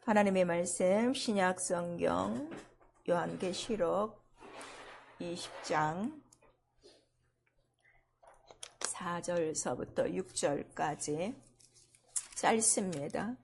하나님의 말씀 신약 성경 요한계시록 20장 4절서부터 6절까지 짧습니다.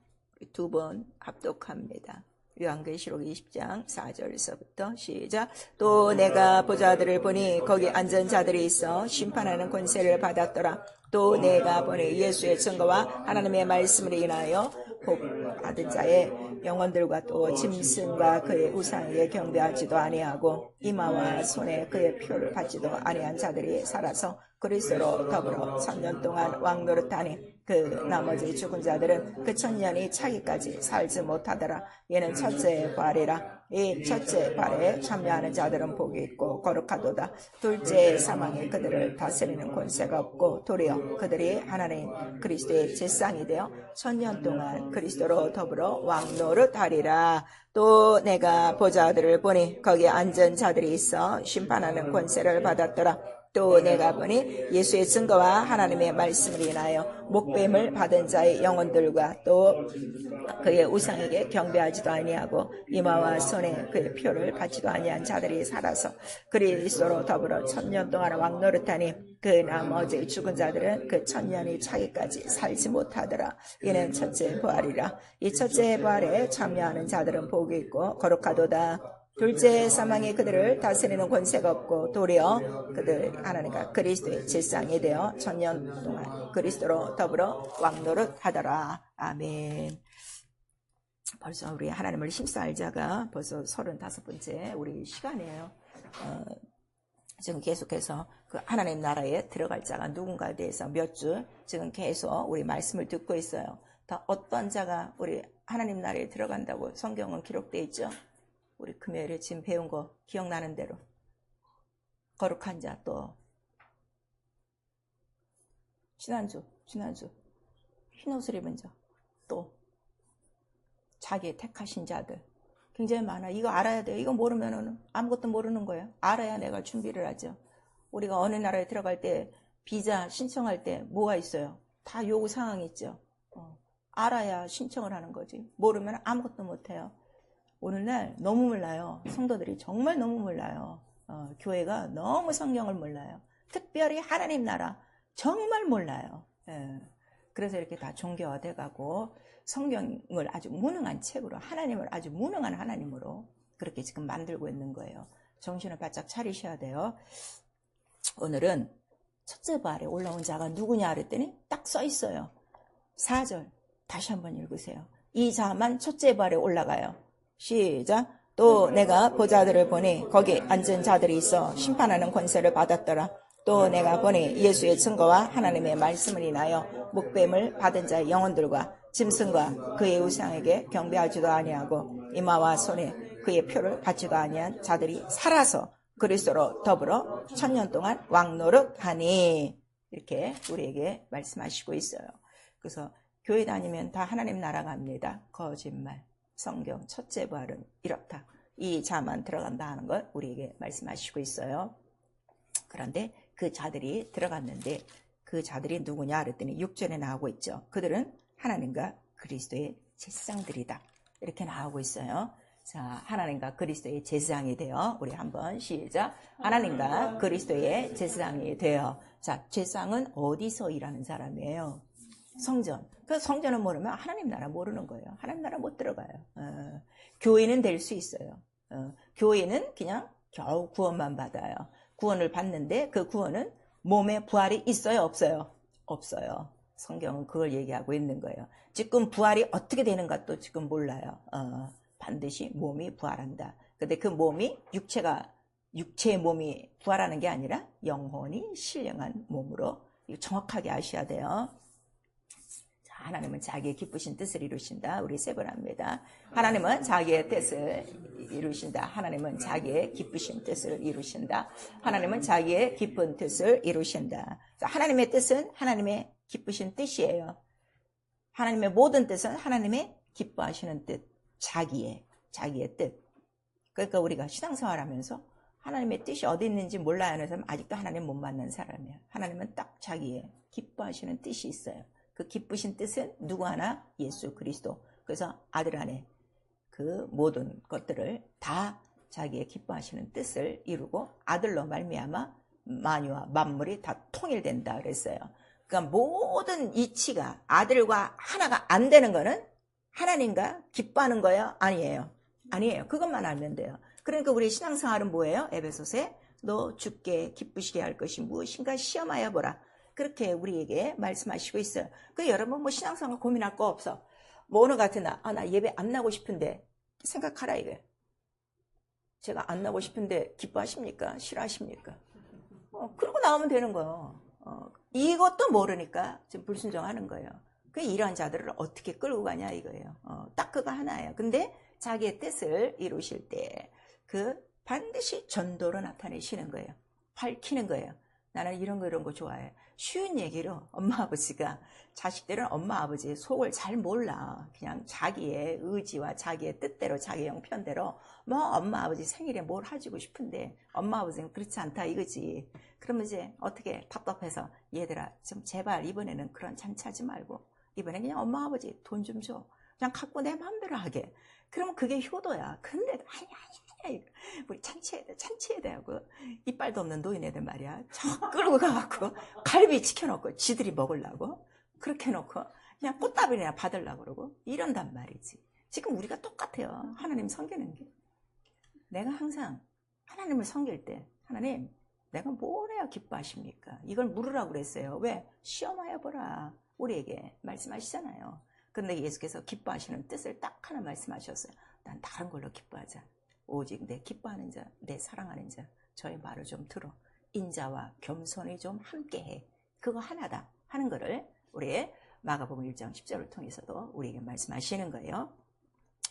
두 번 합독합니다. 요한계시록 20장 4절서부터 시작. 또 내가 보좌들을 보니 거기 앉은 자들이 있어 심판하는 권세를 받았더라. 또 내가 보니 예수의 증거와 하나님의 말씀을 인하여 복 받은 자의 영혼들과 또 짐승과 그의 우상에게 경배하지도 아니하고 이마와 손에 그의 표를 받지도 아니한 자들이 살아서 그리스도로 더불어 1000년 동안 왕노릇하니 그 나머지 죽은 자들은 그 1000년이 차기까지 살지 못하더라. 얘는 첫째 부활이라. 이 첫째 부활에 참여하는 자들은 복이 있고 거룩하도다. 둘째 사망에 그들을 다스리는 권세가 없고 도리어 그들이 하나님 그리스도의 제상이 되어 1000년 동안 그리스도로 더불어 왕노릇하리라. 또 내가 보좌들을 보니 거기에 앉은 자들이 있어 심판하는 권세를 받았더라. 또 내가 보니 예수의 증거와 하나님의 말씀을 인하여 목뱀을 받은 자의 영혼들과 또 그의 우상에게 경배하지도 아니하고 이마와 손에 그의 표를 받지도 아니한 자들이 살아서 그리스도로 더불어 1000년 동안 왕노릇하니 그 나머지 죽은 자들은 그 1000년이 차기까지 살지 못하더라. 이는 첫째 부활이라. 이 첫째 부활에 참여하는 자들은 복이 있고 거룩하도다. 둘째 사망이 그들을 다스리는 권세가 없고 도리어 그들 하나님과 그리스도의 제상이 되어 1000년 동안 그리스도로 더불어 왕노릇하더라. 아멘. 벌써 우리 하나님을 심사 알자가 벌써 35번째 우리 시간이에요. 지금 계속해서 그 하나님 나라에 들어갈 자가 누군가에 대해서 몇 주 지금 계속 우리 말씀을 듣고 있어요. 다 어떤 자가 우리 하나님 나라에 들어간다고 성경은 기록되어 있죠. 우리 금요일에 지금 배운 거 기억나는 대로 거룩한 자, 또 지난주 흰옷을 입은 자, 또 자기의 택하신 자들 굉장히 많아. 이거 알아야 돼요. 이거 모르면 아무것도 모르는 거예요. 알아야 내가 준비를 하죠. 우리가 어느 나라에 들어갈 때 비자 신청할 때 뭐가 있어요? 다 요구 사항이 있죠. 알아야 신청을 하는 거지. 모르면 아무것도 못해요. 오늘날 너무 몰라요. 성도들이 정말 너무 몰라요. 교회가 너무 성경을 몰라요. 특별히 하나님 나라 정말 몰라요. 그래서 이렇게 다 종교화돼 가고 성경을 아주 무능한 책으로 하나님을 아주 무능한 하나님으로 그렇게 지금 만들고 있는 거예요. 정신을 바짝 차리셔야 돼요. 오늘은 첫째 부활에 올라온 자가 누구냐 그랬더니 딱 써 있어요. 4절 다시 한번 읽으세요. 이 자만 첫째 부활에 올라가요. 시작. 또 내가 보좌들을 보니 거기 앉은 자들이 있어 심판하는 권세를 받았더라. 또 내가 보니 예수의 증거와 하나님의 말씀을 인하여 목뱀을 받은 자의 영혼들과 짐승과 그의 우상에게 경배하지도 아니하고 이마와 손에 그의 표를 받지도 아니한 자들이 살아서 그리스도로 더불어 1000년 동안 왕노릇하니 이렇게 우리에게 말씀하시고 있어요. 그래서 교회 다니면 다 하나님 나라 갑니다. 거짓말. 성경 첫째 부활은 이렇다. 이 자만 들어간다 하는 걸 우리에게 말씀하시고 있어요. 그런데 그 자들이 들어갔는데 그 자들이 누구냐 그랬더니 6절에 나오고 있죠. 그들은 하나님과 그리스도의 제사장들이다. 이렇게 나오고 있어요. 자, 하나님과 그리스도의 제사장이 되어 우리 한번 시작. 하나님과 그리스도의 제사장이 되어. 자, 제사장은 어디서 일하는 사람이에요? 성전. 그 성전은 모르면 하나님 나라 모르는 거예요. 하나님 나라 못 들어가요. 교회는 될 수 있어요. 교회는 그냥 겨우 구원만 받아요. 구원을 받는데 그 구원은 몸에 부활이 있어요? 없어요? 없어요. 성경은 그걸 얘기하고 있는 거예요. 지금 부활이 어떻게 되는 것도 지금 몰라요. 반드시 몸이 부활한다. 근데 그 몸이 육체의 몸이 부활하는 게 아니라 영혼이 신령한 몸으로 정확하게 아셔야 돼요. 하나님은 자기의 기쁘신 뜻을 이루신다. 우리 세 번 합니다. 하나님은 자기의 뜻을 이루신다. 하나님은 자기의 기쁘신 뜻을 이루신다. 하나님은 자기의 기쁜 뜻을 이루신다. 하나님의 뜻은 하나님의 기쁘신 뜻이에요. 하나님의 모든 뜻은 하나님의 기뻐하시는 뜻, 자기의 뜻. 그러니까 우리가 신앙생활하면서 하나님의 뜻이 어디 있는지 몰라야 하는 사람은 아직도 하나님 못 만난 사람이에요. 하나님은 딱 자기의 기뻐하시는 뜻이 있어요. 그 기쁘신 뜻은 누구 하나? 예수 그리스도. 그래서 아들 안에 그 모든 것들을 다 자기의 기뻐하시는 뜻을 이루고 아들로 말미암아 만유와 만물이 다 통일된다 그랬어요. 그러니까 모든 이치가 아들과 하나가 안 되는 거는 하나님과 기뻐하는 거예요? 아니에요. 아니에요. 그것만 알면 돼요. 그러니까 우리 신앙생활은 뭐예요? 에베소서에 너 주께 기쁘시게 할 것이 무엇인가 시험하여 보라. 그렇게 우리에게 말씀하시고 있어요. 그 여러분 뭐 신앙생활 고민할 거 없어. 뭐 어느 같은 나 예배 안 나고 싶은데 생각하라 이게. 제가 안 나고 싶은데 기뻐하십니까? 싫어하십니까? 그러고 나오면 되는 거예요. 이것도 모르니까 지금 불순종하는 거예요. 그 이러한 자들을 어떻게 끌고 가냐 이거예요. 딱 그거 하나예요. 근데 자기의 뜻을 이루실 때 그 반드시 전도로 나타내시는 거예요. 밝히는 거예요. 나는 이런 거 좋아해. 쉬운 얘기로 엄마 아버지가 자식들은 엄마 아버지의 속을 잘 몰라. 그냥 자기의 의지와 자기의 뜻대로 자기 형편대로 뭐 엄마 아버지 생일에 뭘 해주고 싶은데 엄마 아버지는 그렇지 않다 이거지. 그러면 이제 어떻게 답답해서 얘들아 좀 제발 이번에는 그런 잔치하지 말고 이번엔 그냥 엄마 아버지 돈 좀 줘. 그냥 갖고 내 마음대로 하게. 그러면 그게 효도야. 근데 아니 우리 잔치해야 돼 하고 이빨도 없는 노인애들 말이야. 저 끌고 가갖고 갈비 지켜놓고 지들이 먹으려고 그렇게 해놓고 그냥 꽃다발이나 받으려고 그러고 이런단 말이지. 지금 우리가 똑같아요. 하나님 섬기는 게. 내가 항상 하나님을 섬길 때 하나님 내가 뭘 해야 기뻐하십니까? 이걸 물으라고 그랬어요. 왜? 시험하여 보라. 우리에게 말씀하시잖아요. 근데 예수께서 기뻐하시는 뜻을 딱 하나 말씀하셨어요. 난 다른 걸로 기뻐하자. 오직 내 기뻐하는 자, 내 사랑하는 자, 저의 말을 좀 들어. 인자와 겸손이 좀 함께해. 그거 하나다 하는 거를 우리의 마가복음 1장 10절을 통해서도 우리에게 말씀하시는 거예요.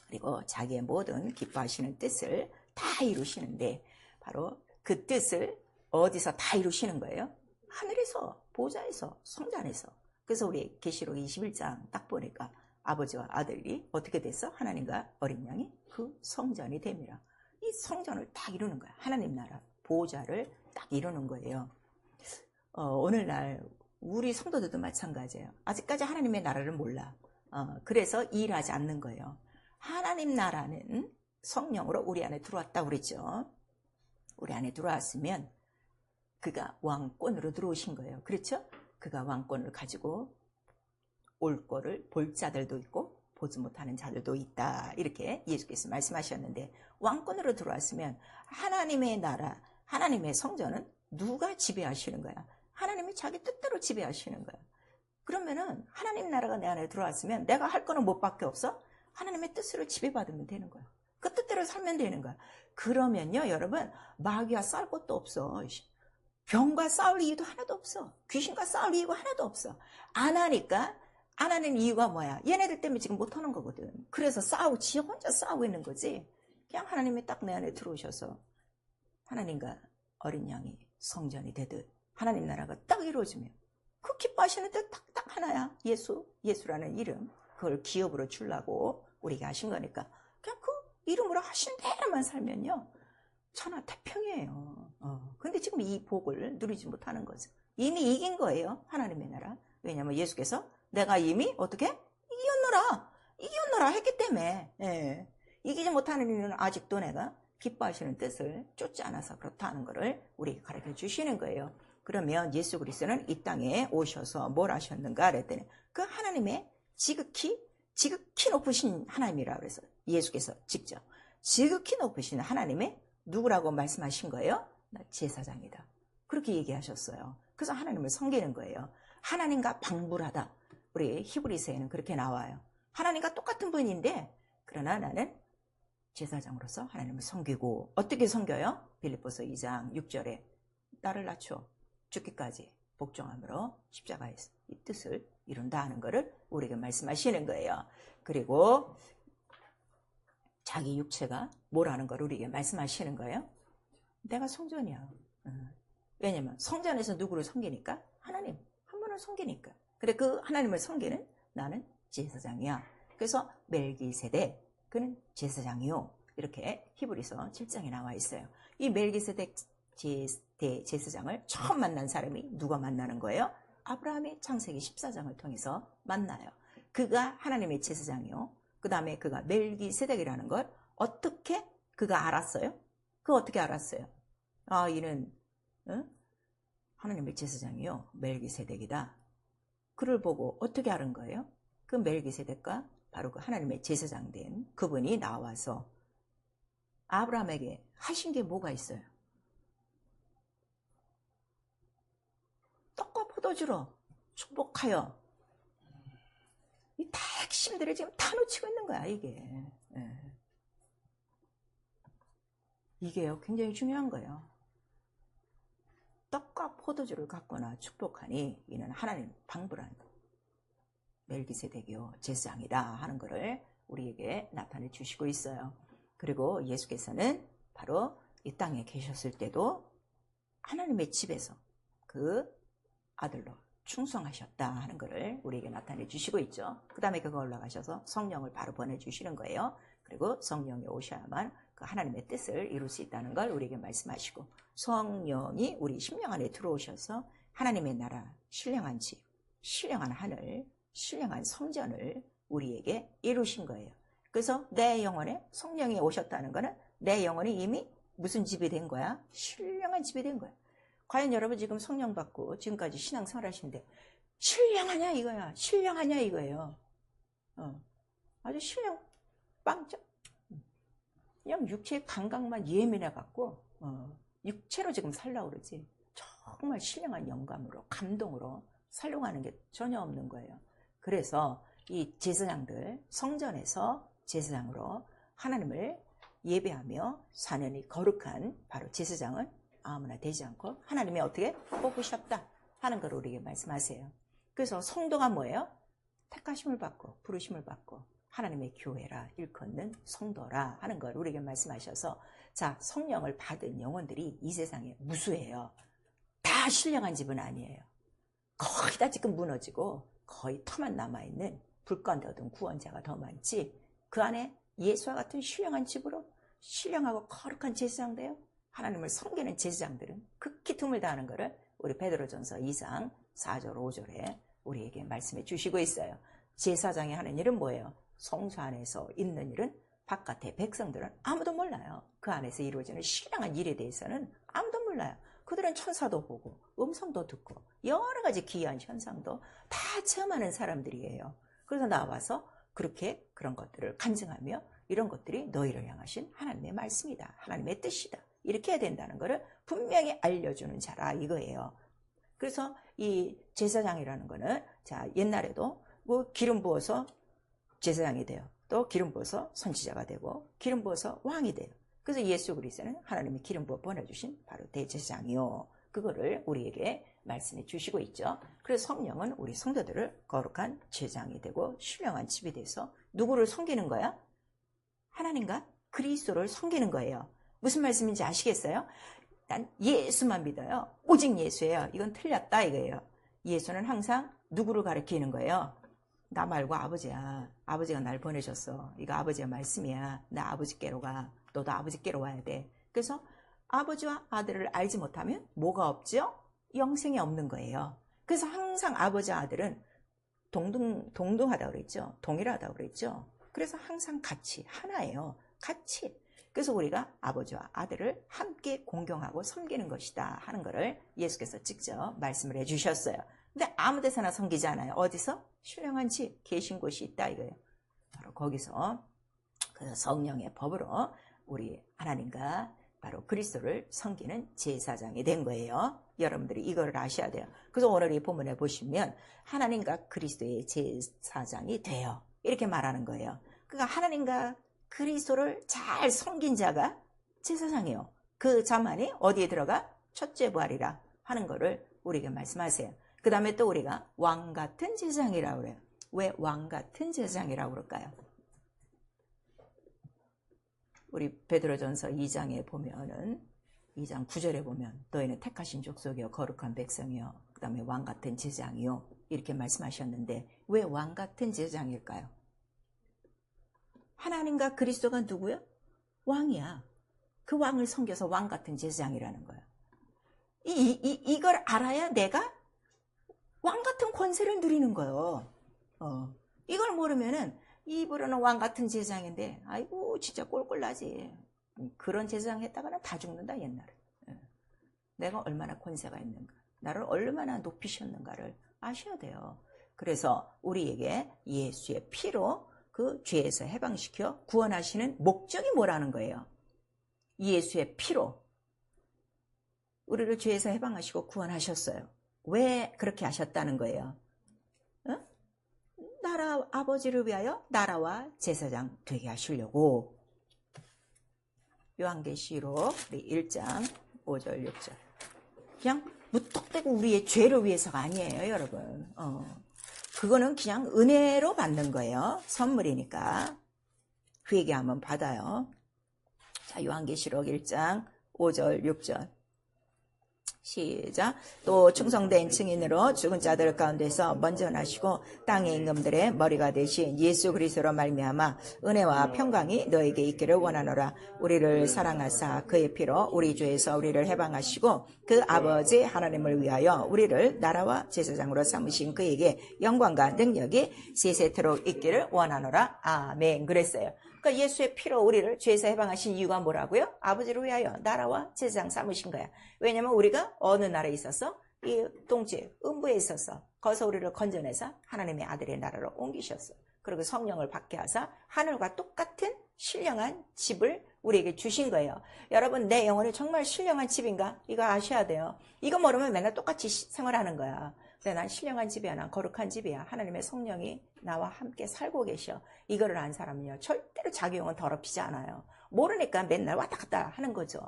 그리고 자기의 모든 기뻐하시는 뜻을 다 이루시는데 바로 그 뜻을 어디서 다 이루시는 거예요? 하늘에서, 보좌에서, 성자 안에서. 그래서 우리 계시록 21장 딱 보니까 아버지와 아들이 어떻게 됐어? 하나님과 어린 양이 그 성전이 됨이라. 이 성전을 딱 이루는 거야. 하나님 나라 보좌를 딱 이루는 거예요. 오늘날 우리 성도들도 마찬가지예요. 아직까지 하나님의 나라를 몰라. 그래서 일하지 않는 거예요. 하나님 나라는 성령으로 우리 안에 들어왔다고 그랬죠. 우리 안에 들어왔으면 그가 왕권으로 들어오신 거예요. 그렇죠? 그가 왕권을 가지고 올 거를 볼 자들도 있고 보지 못하는 자들도 있다. 이렇게 예수께서 말씀하셨는데 왕권으로 들어왔으면 하나님의 나라, 하나님의 성전은 누가 지배하시는 거야? 하나님이 자기 뜻대로 지배하시는 거야. 그러면은 하나님 나라가 내 안에 들어왔으면 내가 할 거는 뭐밖에 없어? 하나님의 뜻으로 지배받으면 되는 거야. 그 뜻대로 살면 되는 거야. 그러면요 여러분 마귀와 싸울 것도 없어. 병과 싸울 이유도 하나도 없어. 귀신과 싸울 이유가 하나도 없어. 안 하니까 안 하는 이유가 뭐야? 얘네들 때문에 지금 못하는 거거든. 그래서 지 혼자 싸우고 있는 거지. 그냥 하나님이 딱 내 안에 들어오셔서 하나님과 어린 양이 성전이 되듯 하나님 나라가 딱 이루어지면 그 기뻐하시는 뜻 딱 하나야. 예수라는 이름. 그걸 기업으로 주려고 우리가 하신 거니까 그냥 그 이름으로 하신 대로만 살면요. 천하태평이에요. 근데 지금 이 복을 누리지 못하는 거죠. 이미 이긴 거예요. 하나님의 나라. 왜냐하면 예수께서 내가 이미 어떻게? 이겼노라 했기 때문에 이기지 못하는 이유는 아직도 내가 기뻐하시는 뜻을 쫓지 않아서 그렇다는 것을 우리에게 가르쳐 주시는 거예요. 그러면 예수 그리스도는 이 땅에 오셔서 뭘 하셨는가 그랬더니 그 하나님의 지극히 높으신 하나님이라 그래서 예수께서 직접 지극히 높으신 하나님의 누구라고 말씀하신 거예요? 나 제사장이다. 그렇게 얘기하셨어요. 그래서 하나님을 섬기는 거예요. 하나님과 방불하다. 우리 히브리서에는 그렇게 나와요. 하나님과 똑같은 분인데 그러나 나는 제사장으로서 하나님을 섬기고 어떻게 섬겨요? 빌립보서 2장 6절에 나를 낮춰 죽기까지 복종함으로 십자가에서 이 뜻을 이룬다 하는 것을 우리에게 말씀하시는 거예요. 그리고 자기 육체가 뭐라는 걸 우리에게 말씀하시는 거예요. 내가 성전이야. 왜냐면 성전에서 누구를 섬기니까? 하나님 한 분을 섬기니까. 그래 그 하나님을 섬기는 나는 제사장이야. 그래서 멜기세덱 그는 제사장이요. 이렇게 히브리서 7장에 나와 있어요. 이 멜기세덱 제사장을 처음 만난 사람이 누가 만나는 거예요? 아브라함이 창세기 14장을 통해서 만나요. 그가 하나님의 제사장이요. 그 다음에 그가 멜기세덱이라는 걸 어떻게 그가 알았어요? 그거 어떻게 알았어요? 아, 이는 하나님의 제사장이요, 멜기세덱이다. 그를 보고 어떻게 알은 거예요? 그 멜기세덱과 바로 그 하나님의 제사장 된 그분이 나와서 아브라함에게 하신 게 뭐가 있어요? 떡과 포도주로 축복하여. 이 다 핵심들을 지금 다 놓치고 있는 거야, 이게. 예. 이게요, 굉장히 중요한 거예요. 떡과 포도주를 갖거나 축복하니 이는 하나님 방불한 멜기세덱이요, 제사장이다 하는 것을 우리에게 나타내 주시고 있어요. 그리고 예수께서는 바로 이 땅에 계셨을 때도 하나님의 집에서 그 아들로 충성하셨다 하는 것을 우리에게 나타내 주시고 있죠. 그 다음에 그가 올라가셔서 성령을 바로 보내주시는 거예요. 그리고 성령이 오셔야만 그 하나님의 뜻을 이룰 수 있다는 걸 우리에게 말씀하시고, 성령이 우리 심령 안에 들어오셔서 하나님의 나라, 신령한 집, 신령한 하늘, 신령한 성전을 우리에게 이루신 거예요. 그래서 내 영혼에 성령이 오셨다는 것은 내 영혼이 이미 무슨 집이 된 거야? 신령한 집이 된 거야. 과연 여러분 지금 성령 받고 지금까지 신앙생활 하시는데 신령하냐 이거야, 신령하냐 이거예요. 아주 신령 빵점. 그냥 육체의 감각만 예민해갖고 육체로 지금 살려고 그러지 정말 신령한 영감으로 감동으로 살려고 하는 게 전혀 없는 거예요. 그래서 이 제사장들, 성전에서 제사장으로 하나님을 예배하며 사는 이 거룩한 바로 제사장은 아무나 되지 않고 하나님이 어떻게 뽑으셨다 하는 걸 우리에게 말씀하세요. 그래서 성도가 뭐예요? 택하심을 받고 부르심을 받고 하나님의 교회라 일컫는 성도라 하는 걸 우리에게 말씀하셔서, 자, 성령을 받은 영혼들이 이 세상에 무수해요. 다 신령한 집은 아니에요. 거의 다 지금 무너지고 거의 터만 남아있는 불 가운데 얻은 구원자가 더 많지, 그 안에 예수와 같은 신령한 집으로 신령하고 거룩한 제사장돼요. 하나님을 섬기는 제사장들은 극히 드물다는 것을 우리 베드로전서 2장 4절 5절에 우리에게 말씀해 주시고 있어요. 제사장이 하는 일은 뭐예요? 성소 안에서 있는 일은 바깥의 백성들은 아무도 몰라요. 그 안에서 이루어지는 신령한 일에 대해서는 아무도 몰라요. 그들은 천사도 보고 음성도 듣고 여러 가지 기이한 현상도 다 체험하는 사람들이에요. 그래서 나와서 그렇게 그런 것들을 간증하며 이런 것들이 너희를 향하신 하나님의 말씀이다, 하나님의 뜻이다, 이렇게 해야 된다는 것을 분명히 알려주는 자라 이거예요. 그래서 이 제사장이라는 거는, 자, 옛날에도 뭐 기름 부어서 제사장이 돼요. 또 기름 부어서 선지자가 되고 기름 부어서 왕이 돼요. 그래서 예수 그리스도는 하나님이 기름 부어 보내주신 바로 대제사장이요, 그거를 우리에게 말씀해 주시고 있죠. 그래서 성령은 우리 성도들을 거룩한 제사장이 되고 신령한 집이 돼서 누구를 섬기는 거야? 하나님과 그리스도를 섬기는 거예요. 무슨 말씀인지 아시겠어요? 난 예수만 믿어요. 오직 예수예요. 이건 틀렸다 이거예요. 예수는 항상 누구를 가리키는 거예요? 나 말고 아버지야. 아버지가 날 보내셨어. 이거 아버지의 말씀이야. 나 아버지께로 가. 너도 아버지께로 와야 돼. 그래서 아버지와 아들을 알지 못하면 뭐가 없죠? 영생이 없는 거예요. 그래서 항상 아버지와 아들은 동등하다고 그랬죠. 동일하다고 그랬죠. 그래서 항상 같이 하나예요. 같이. 그래서 우리가 아버지와 아들을 함께 공경하고 섬기는 것이다 하는 것을 예수께서 직접 말씀을 해주셨어요. 근데 아무 데서나 섬기지 않아요. 어디서? 신령한 집, 계신 곳이 있다 이거예요. 바로 거기서 그 성령의 법으로 우리 하나님과 바로 그리스도를 섬기는 제사장이 된 거예요. 여러분들이 이걸 아셔야 돼요. 그래서 오늘 이 본문에 보시면 하나님과 그리스도의 제사장이 돼요, 이렇게 말하는 거예요. 그러니까 하나님과 그리스도를 잘 섬긴 자가 제사장이에요. 그 자만이 어디에 들어가? 첫째 부활이라 하는 거를 우리에게 말씀하세요. 그 다음에 또 우리가 왕같은 제사장이라고 그래요. 왜 왕같은 제사장이라고 그럴까요? 우리 베드로전서 2장에 보면은 2장 9절에 보면 너희는 택하신 족속이요 거룩한 백성이요 그 다음에 왕같은 제사장이요 이렇게 말씀하셨는데, 왜 왕같은 제사장일까요? 하나님과 그리스도가 누구요? 왕이야. 그 왕을 섬겨서 왕같은 제사장이라는 거야. 이걸 알아야 내가 왕같은 권세를 누리는 거예요. 이걸 모르면은 입으로는 왕 같은 제사장인데 아이고 진짜 꼴꼴나지. 그런 제사장 했다가는 다 죽는다 옛날에. 내가 얼마나 권세가 있는가, 나를 얼마나 높이셨는가를 아셔야 돼요. 그래서 우리에게 예수의 피로 그 죄에서 해방시켜 구원하시는 목적이 뭐라는 거예요. 예수의 피로 우리를 죄에서 해방하시고 구원하셨어요. 왜 그렇게 하셨다는 거예요? 나라 아버지를 위하여 나라와 제사장 되게 하시려고. 요한계시록 1장 5절 6절. 그냥 무턱대고 우리의 죄를 위해서가 아니에요, 여러분. 그거는 그냥 은혜로 받는 거예요. 선물이니까. 회개하면 받아요. 자, 요한계시록 1장 5절 6절. 시작. 또 충성된 증인으로 죽은 자들 가운데서 먼저 나시고 땅의 임금들의 머리가 되신 예수 그리스도로 말미암아 은혜와 평강이 너에게 있기를 원하노라. 우리를 사랑하사 그의 피로 우리 죄에서 우리를 해방하시고 그 아버지 하나님을 위하여 우리를 나라와 제사장으로 삼으신 그에게 영광과 능력이 세세토록 있기를 원하노라. 아멘. 그랬어요. 그러니까 예수의 피로 우리를 죄에서 해방하신 이유가 뭐라고요? 아버지를 위하여 나라와 제사장 삼으신 거야. 왜냐면 우리가 어느 나라에 있어서 이 동지 음부에 있어서 거기서 우리를 건져내서 하나님의 아들의 나라로 옮기셨어. 그리고 성령을 받게 하사 하늘과 똑같은 신령한 집을 우리에게 주신 거예요. 여러분, 내 영혼이 정말 신령한 집인가? 이거 아셔야 돼요. 이거 모르면 맨날 똑같이 생활하는 거야. 근데 난 신령한 집이야, 난 거룩한 집이야. 하나님의 성령이 나와 함께 살고 계셔. 이거를 안 사람은요, 절대로 자기 영혼 더럽히지 않아요. 모르니까 맨날 왔다 갔다 하는 거죠.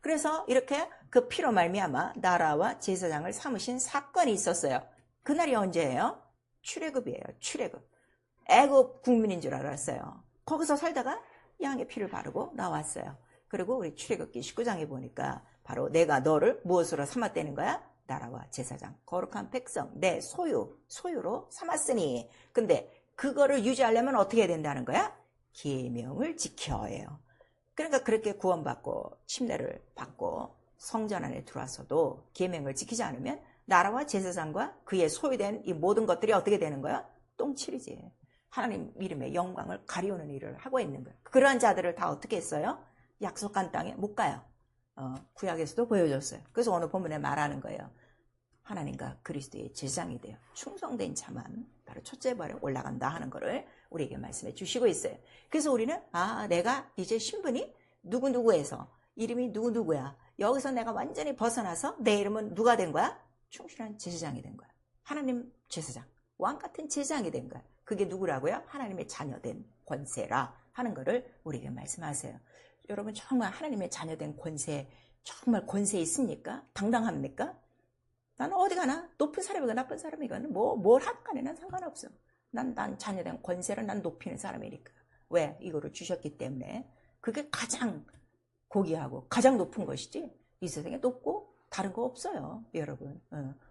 그래서 이렇게 그 피로 말미암아 나라와 제사장을 삼으신 사건이 있었어요. 그날이 언제예요? 출애굽이에요. 출애굽. 애굽 국민인 줄 알았어요. 거기서 살다가 양의 피를 바르고 나왔어요. 그리고 우리 출애굽기 19장에 보니까 바로 내가 너를 무엇으로 삼았다는 거야? 나라와 제사장, 거룩한 백성, 내 소유로 삼았으니. 근데 그거를 유지하려면 어떻게 해야 된다는 거야? 계명을 지켜야 해요. 그러니까 그렇게 구원받고 침례를 받고 성전 안에 들어와서도 계명을 지키지 않으면 나라와 제사장과 그의 소유된 이 모든 것들이 어떻게 되는 거야? 똥칠이지. 하나님 이름의 영광을 가리우는 일을 하고 있는 거예요. 그러한 자들을 다 어떻게 했어요? 약속한 땅에 못 가요. 구약에서도 보여줬어요. 그래서 오늘 본문에 말하는 거예요. 하나님과 그리스도의 제사장이 되어 충성된 자만 바로 첫째 발에 올라간다 하는 거를 우리에게 말씀해 주시고 있어요. 그래서 우리는 내가 이제 신분이 누구누구에서 이름이 누구누구야. 여기서 내가 완전히 벗어나서 내 이름은 누가 된 거야? 충실한 제사장이 된 거야. 하나님 제사장, 왕 같은 제사장이 된 거야. 그게 누구라고요? 하나님의 자녀된 권세라 하는 거를 우리에게 말씀하세요. 여러분, 정말 하나님의 자녀된 권세, 정말 권세 있습니까? 당당합니까? 나는 어디 가나 높은 사람이건 나쁜 사람이건 뭘 하든 간에 난 상관없어. 난 자녀된 권세를 난 높이는 사람이니까. 왜? 이거를 주셨기 때문에. 그게 가장 고귀하고 가장 높은 것이지 이 세상에 높고 다른 거 없어요, 여러분.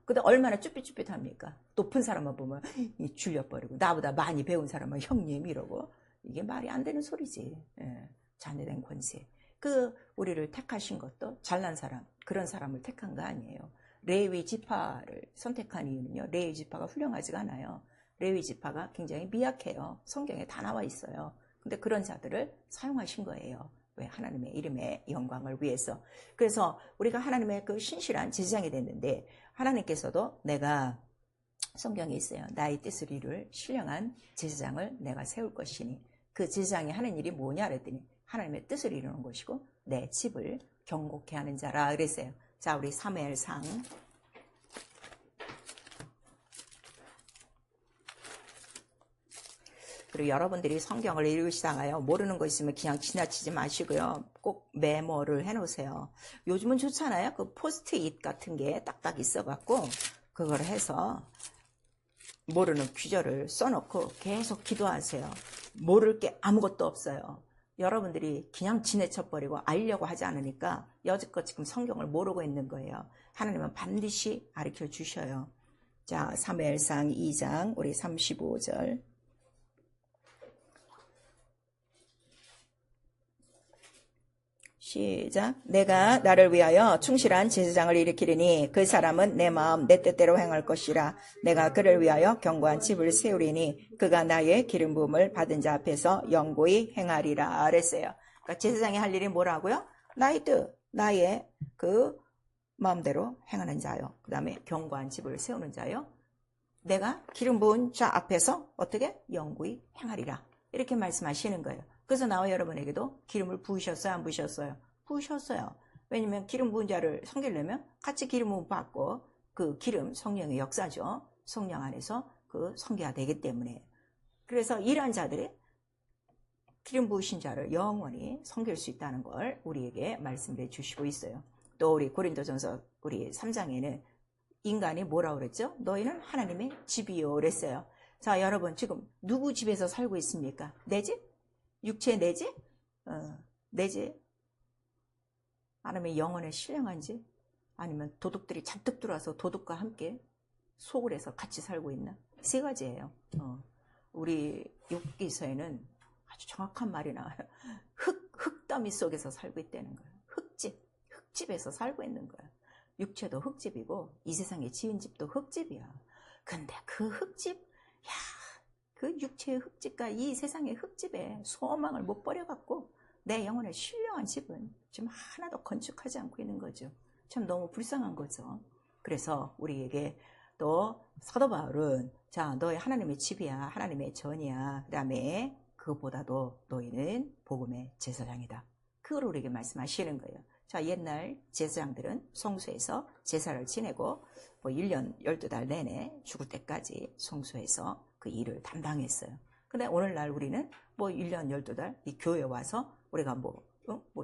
근데 얼마나 쭈삣쭈삣합니까? 높은 사람만 보면 줄여버리고 나보다 많이 배운 사람은 형님 이러고. 이게 말이 안 되는 소리지. 자녀된 권세. 우리를 택하신 것도 잘난 사람, 그런 사람을 택한 거 아니에요. 레위 지파를 선택한 이유는요, 레위 지파가 훌륭하지가 않아요. 레위 지파가 굉장히 미약해요. 성경에 다 나와 있어요. 근데 그런 자들을 사용하신 거예요. 왜? 하나님의 이름의 영광을 위해서. 그래서 우리가 하나님의 그 신실한 제사장이 됐는데, 하나님께서도 내가 성경에 있어요. 나의 뜻을 이룰 신령한 제사장을 내가 세울 것이니, 그 제사장이 하는 일이 뭐냐 그랬더니 하나님의 뜻을 이루는 것이고 내 집을 경고케 하는 자라 그랬어요. 자, 우리 사무엘상 그리고 여러분들이 성경을 읽으시다가요, 모르는 거 있으면 그냥 지나치지 마시고요, 꼭 메모를 해놓으세요. 요즘은 좋잖아요. 그 포스트잇 같은 게 딱딱 있어갖고 그걸 해서 모르는 귀절을 써놓고 계속 기도하세요. 모를 게 아무것도 없어요. 여러분들이 그냥 지내쳐버리고 알려고 하지 않으니까 여지껏 지금 성경을 모르고 있는 거예요. 하나님은 반드시 가르쳐 주셔요. 자, 사무엘상 2장 우리 35절 시작. 내가 나를 위하여 충실한 제사장을 일으키리니 그 사람은 내 마음 내 뜻대로 행할 것이라. 내가 그를 위하여 견고한 집을 세우리니 그가 나의 기름 부음을 받은 자 앞에서 영구히 행하리라. 그랬어요. 그러니까 제사장이 할 일이 뭐라고요? 나의 뜻, 나의 그 마음대로 행하는 자요. 그 다음에 견고한 집을 세우는 자요. 내가 기름 부은 자 앞에서 어떻게? 영구히 행하리라. 이렇게 말씀하시는 거예요. 그래서 나와 여러분에게도 기름을 부으셨어요? 안 부으셨어요? 부으셨어요. 왜냐면 기름 부은 자를 섬기려면 같이 기름 부음 받고 그 기름 성령의 역사죠. 성령 안에서 그 섬겨야 되기 때문에. 그래서 이러한 자들이 기름 부으신 자를 영원히 섬길 수 있다는 걸 우리에게 말씀해 주시고 있어요. 또 우리 고린도전서 우리 3장에는 인간이 뭐라고 그랬죠? 너희는 하나님의 집이요 그랬어요. 자, 여러분 지금 누구 집에서 살고 있습니까? 내 집? 육체의 내 집? 내 집? 아니면 영혼의 신령한 집? 아니면 도둑들이 잔뜩 들어와서 도둑과 함께 속을 해서 같이 살고 있나? 세 가지예요. 우리 욥기서에는 아주 정확한 말이 나와요. 흙더미 속에서 살고 있다는 거예요. 흙집에서 살고 있는 거예요. 육체도 흙집이고 이 세상에 지은 집도 흙집이야. 근데 그 흙집, 그 육체의 흙집과 이 세상의 흙집에 소망을 못 버려갖고 내 영혼의 신령한 집은 지금 하나도 건축하지 않고 있는 거죠. 참 너무 불쌍한 거죠. 그래서 우리에게 또 사도 바울은 자, 너희 하나님의 집이야, 하나님의 전이야. 그 다음에 그것보다도 너희는 복음의 제사장이다. 그걸 우리에게 말씀하시는 거예요. 자, 옛날 제사장들은 성소에서 제사를 지내고 뭐 1년 12달 내내 죽을 때까지 성소에서 그 일을 담당했어요. 근데 오늘날 우리는 뭐 1년 12달 이 교회에 와서 우리가 뭐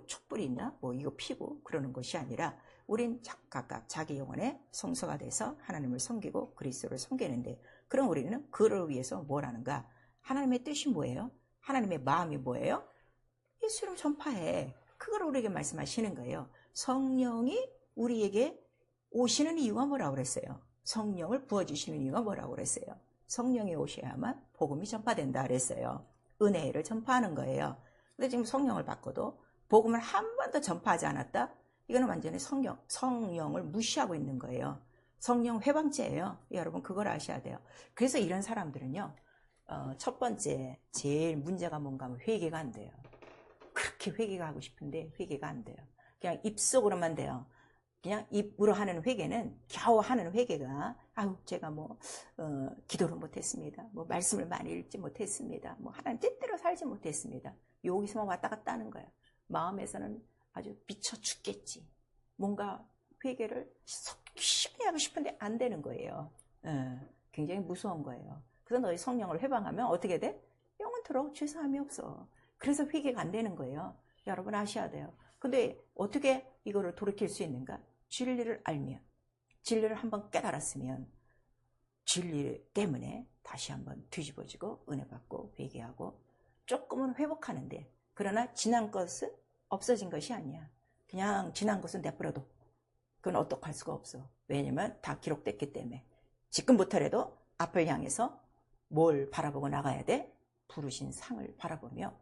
촛불이 있나? 뭐 이거 피고 그러는 것이 아니라 우린 각각 자기 영혼의 성소가 돼서 하나님을 섬기고 그리스도를 섬기는데 그럼 우리는 그를 위해서 뭘 하는가? 하나님의 뜻이 뭐예요? 하나님의 마음이 뭐예요? 예수를 전파해. 그걸 우리에게 말씀하시는 거예요. 성령이 우리에게 오시는 이유가 뭐라고 그랬어요? 성령을 부어주시는 이유가 뭐라고 그랬어요? 성령이 오셔야만 복음이 전파된다 그랬어요. 은혜를 전파하는 거예요. 근데 지금 성령을 받고도 복음을 한 번도 전파하지 않았다? 이거는 완전히 성령을 무시하고 있는 거예요. 성령 회방죄예요. 여러분 그걸 아셔야 돼요. 그래서 이런 사람들은요. 첫 번째 제일 문제가 뭔가 하면 회개가 안 돼요. 그렇게 회개가 하고 싶은데 회개가 안 돼요. 그냥 입속으로만 돼요. 그냥 입으로 하는 회개는 겨우 하는 회개가 아유 제가 뭐 기도를 못했습니다. 뭐 말씀을 많이 읽지 못했습니다. 뭐 하나님 뜻대로 살지 못했습니다. 여기서만 왔다 갔다 하는 거예요. 마음에서는 아주 미쳐 죽겠지. 뭔가 회개를 심히 하고 싶은데 안 되는 거예요. 굉장히 무서운 거예요. 그래서 너희 성령을 회방하면 어떻게 돼? 영원토록 죄사함이 없어. 그래서 회개가 안 되는 거예요. 여러분 아셔야 돼요. 근데 어떻게 이거를 돌이킬 수 있는가? 진리를 알면, 진리를 한번 깨달았으면 진리 때문에 다시 한번 뒤집어지고 은혜 받고 회개하고 조금은 회복하는데 그러나 지난 것은 없어진 것이 아니야. 그냥 지난 것은 내버려둬. 그건 어떡할 수가 없어. 왜냐면 다 기록됐기 때문에. 지금부터라도 앞을 향해서 뭘 바라보고 나가야 돼? 부르신 상을 바라보며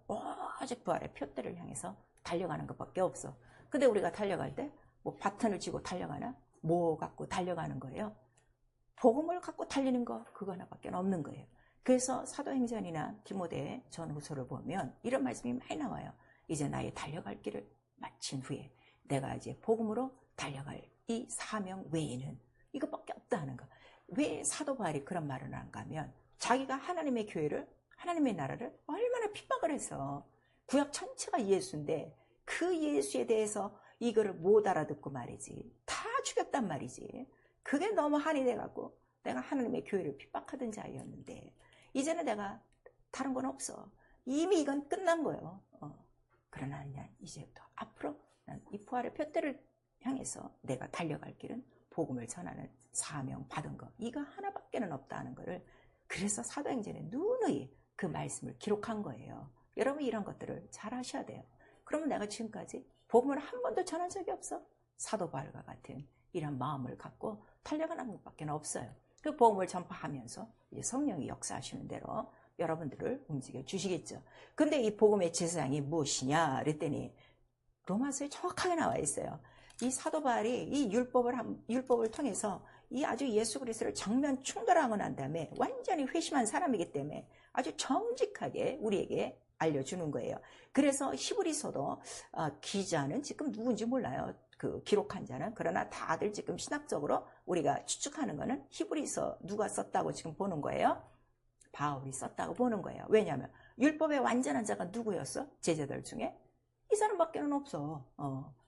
오직 부활의 표대를 향해서 달려가는 것밖에 없어. 근데 우리가 달려갈 때 뭐 바톤을 쥐고 달려가나? 뭐 갖고 달려가는 거예요? 복음을 갖고 달리는 거 그거 하나밖에 없는 거예요. 그래서 사도행전이나 디모데 전후서를 보면 이런 말씀이 많이 나와요. 이제 나의 달려갈 길을 마친 후에 내가 이제 복음으로 달려갈 이 사명 외에는 이것밖에 없다 하는 거. 왜 사도 바울이 그런 말을 한가 하면 자기가 하나님의 교회를 하나님의 나라를 얼마나 핍박을 해서 구약 전체가 예수인데 그 예수에 대해서 이거를 못 알아듣고 말이지. 다 죽였단 말이지. 그게 너무 한이 돼갖고 내가 하나님의 교회를 핍박하던 자였는데 이제는 내가 다른 건 없어. 이미 이건 끝난 거예요. 그러나 이제부터 앞으로 난 이 부활의 표대를 향해서 내가 달려갈 길은 복음을 전하는 사명 받은 거. 이거 하나밖에는 없다는 거를 그래서 사도행전에 누누이 그 말씀을 기록한 거예요. 여러분 이런 것들을 잘 하셔야 돼요. 그러면 내가 지금까지 복음을 한 번도 전한 적이 없어. 사도 바울과 같은 이런 마음을 갖고 달려가는 것밖에 없어요. 그 복음을 전파하면서 이제 성령이 역사하시는 대로 여러분들을 움직여 주시겠죠. 근데 이 복음의 제사장이 무엇이냐 그랬더니 로마서에 정확하게 나와 있어요. 이 사도 바울이 이 율법을 통해서 이 아주 예수 그리스도를 정면 충돌하고 난 다음에 완전히 회심한 사람이기 때문에 아주 정직하게 우리에게 알려주는 거예요. 그래서 히브리서도 기자는 지금 누군지 몰라요. 그 기록한 자는. 그러나 다들 지금 신학적으로 우리가 추측하는 거는 히브리서 누가 썼다고 지금 보는 거예요. 바울이 썼다고 보는 거예요. 왜냐하면 율법의 완전한 자가 누구였어? 제자들 중에 이 사람밖에는 없어.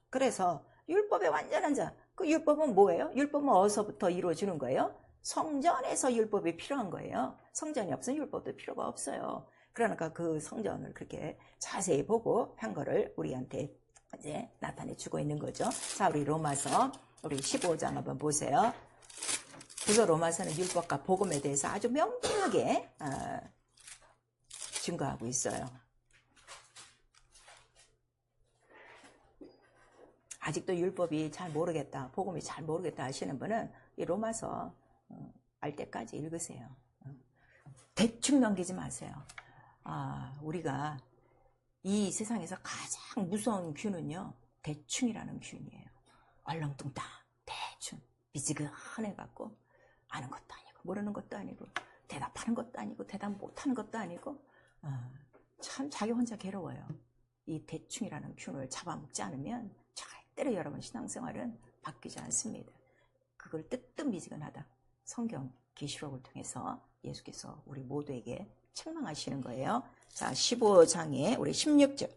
그래서 율법의 완전한 자, 그 율법은 뭐예요? 율법은 어디서부터 이루어지는 거예요? 성전에서 율법이 필요한 거예요. 성전이 없으면 율법도 필요가 없어요. 그러니까 그 성전을 그렇게 자세히 보고 한 거를 우리한테 이제 나타내 주고 있는 거죠. 자, 우리 로마서 우리 15장 한번 보세요. 그래서 로마서는 율법과 복음에 대해서 아주 명쾌하게 증거하고 있어요. 아직도 율법이 잘 모르겠다, 복음이 잘 모르겠다 하시는 분은 이 로마서 알 때까지 읽으세요. 대충 넘기지 마세요. 우리가 이 세상에서 가장 무서운 균은요, 대충이라는 균이에요. 얼렁뚱땅, 대충, 미지근해갖고 아는 것도 아니고 모르는 것도 아니고 대답하는 것도 아니고 대답 못하는 것도 아니고 참 자기 혼자 괴로워요. 이 대충이라는 균을 잡아먹지 않으면 절대로 여러분 신앙생활은 바뀌지 않습니다. 그걸 뜨뜻미지근하다. 성경 계시록을 통해서 예수께서 우리 모두에게 책망하시는 거예요. 자, 15장에 우리 16절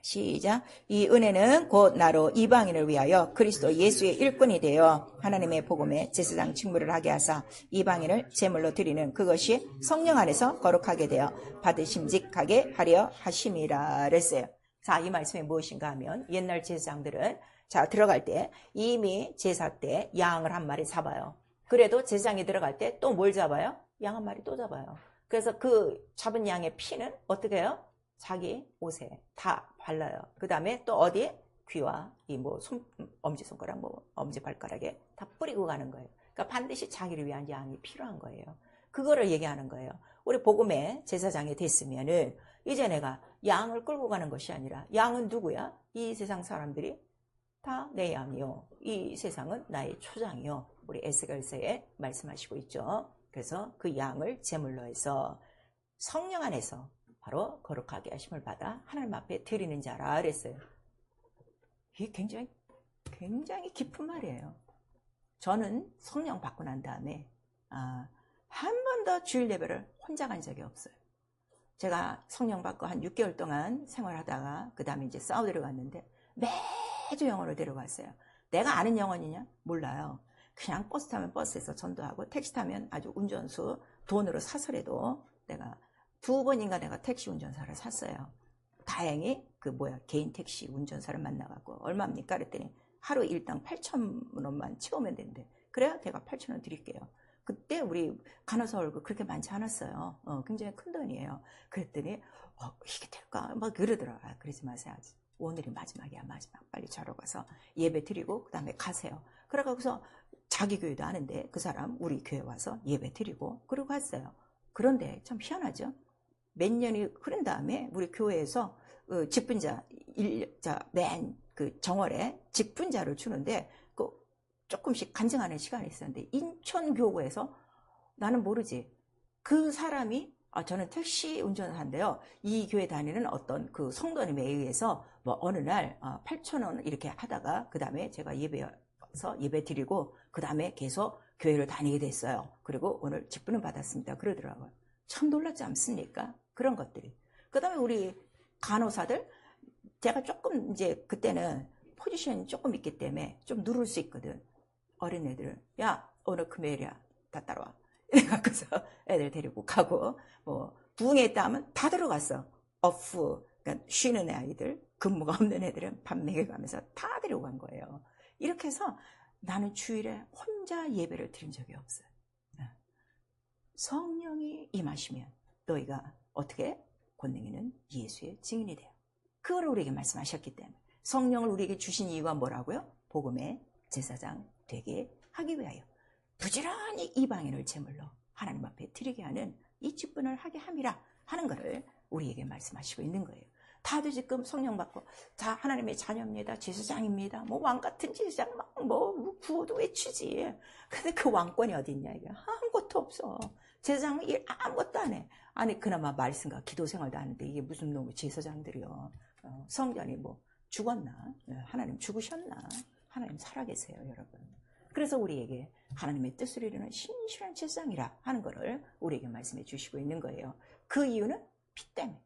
시작. 이 은혜는 곧 나로 이방인을 위하여 그리스도 예수의 일꾼이 되어 하나님의 복음에 제사장 직무를 하게 하사 이방인을 제물로 드리는 그것이 성령 안에서 거룩하게 되어 받으심직하게 하려 하심이라 그랬어요. 자, 이 말씀이 무엇인가 하면 옛날 제사장들은 자 들어갈 때 이미 제사 때 양을 한 마리 잡아요. 그래도 제사장이 들어갈 때 또 뭘 잡아요? 양 한 마리 또 잡아요. 그래서 그 잡은 양의 피는 어떻게 해요? 자기 옷에 다 발라요. 그 다음에 또 어디? 귀와 이 뭐 엄지손가락, 뭐 엄지발가락에 다 뿌리고 가는 거예요. 그러니까 반드시 자기를 위한 양이 필요한 거예요. 그거를 얘기하는 거예요. 우리 복음의 제사장이 됐으면은 이제 내가 양을 끌고 가는 것이 아니라 양은 누구야? 이 세상 사람들이 다 내 양이요. 이 세상은 나의 초장이요. 우리 에스겔서에 말씀하시고 있죠. 그래서 그 양을 제물로 해서 성령 안에서 바로 거룩하게 하심을 받아 하나님 앞에 드리는 자라 그랬어요. 이게 굉장히 깊은 말이에요. 저는 성령 받고 난 다음에 한 번 더 주일 예배를 혼자 간 적이 없어요. 제가 성령 받고 한 6개월 동안 생활하다가 그 다음에 이제 사우디로 갔는데 매주 영혼을 데려갔어요. 내가 아는 영혼이냐? 몰라요. 그냥 버스 타면 버스에서 전도하고 택시 타면 아주 운전수 돈으로 사서라도 내가 2번인가 내가 택시 운전사를 샀어요. 다행히 개인 택시 운전사를 만나갖고 얼마입니까? 그랬더니 하루 일당 8,000원만 채우면 된대. 그래야 내가 8,000원 드릴게요. 그때 우리 간호사 월급 그렇게 많지 않았어요. 굉장히 큰 돈이에요. 그랬더니 이게 될까? 막 그러더라. 그러지 마세요. 오늘이 마지막이야. 마지막. 빨리 자러 가서 예배 드리고 그 다음에 가세요. 그래서 자기 교회도 아는데 그 사람 우리 교회 와서 예배 드리고 그러고 갔어요. 그런데 참 희한하죠. 몇 년이 흐른 다음에 우리 교회에서 직분자 맨 그 정월에 직분자를 주는데 조금씩 간증하는 시간이 있었는데 인천교구에서 나는 모르지. 그 사람이 저는 택시 운전사인데요. 이 교회 다니는 어떤 그 성도님에 의해서 뭐 어느 날 8,000원 이렇게 하다가 그 다음에 제가 예배서 예배 드리고 그 다음에 계속 교회를 다니게 됐어요. 그리고 오늘 직분을 받았습니다. 그러더라고요. 참 놀랍지 않습니까? 그런 것들이. 그 다음에 우리 간호사들 제가 조금 이제 그때는 포지션이 조금 있기 때문에 좀 누를 수 있거든. 어린애들은 야 오늘 금요일이야 다 따라와 이래갖고서 애들 데리고 가고 뭐 부흥회 있다 하면 다 들어갔어. 오프 그러니까 쉬는 아이들 근무가 없는 애들은 밥 먹여가면서 다 데리고 간 거예요. 이렇게 해서 나는 주일에 혼자 예배를 드린 적이 없어요. 성령이 임하시면 너희가 어떻게 권능이는 예수의 증인이 돼요. 그걸 우리에게 말씀하셨기 때문에 성령을 우리에게 주신 이유가 뭐라고요? 복음의 제사장 되게 하기 위하여 부지런히 이방인을 제물로 하나님 앞에 드리게 하는 이 직분을 하게 함이라 하는 것을 우리에게 말씀하시고 있는 거예요. 다들 지금 성령 받고 다 하나님의 자녀입니다. 제사장입니다. 뭐 왕 같은 제사장 뭐 구호도 외치지. 근데 그 왕권이 어디 있냐 이게. 아무것도 없어. 제사장은 일 아무것도 안 해. 아니 그나마 말씀과 기도 생활도 하는데 이게 무슨 놈의 제사장들이요. 성전이 뭐 죽었나? 하나님 죽으셨나? 하나님 살아계세요 여러분. 그래서 우리에게 하나님의 뜻을 이루는 신실한 제사장이라 하는 것을 우리에게 말씀해 주시고 있는 거예요. 그 이유는 피 때문에.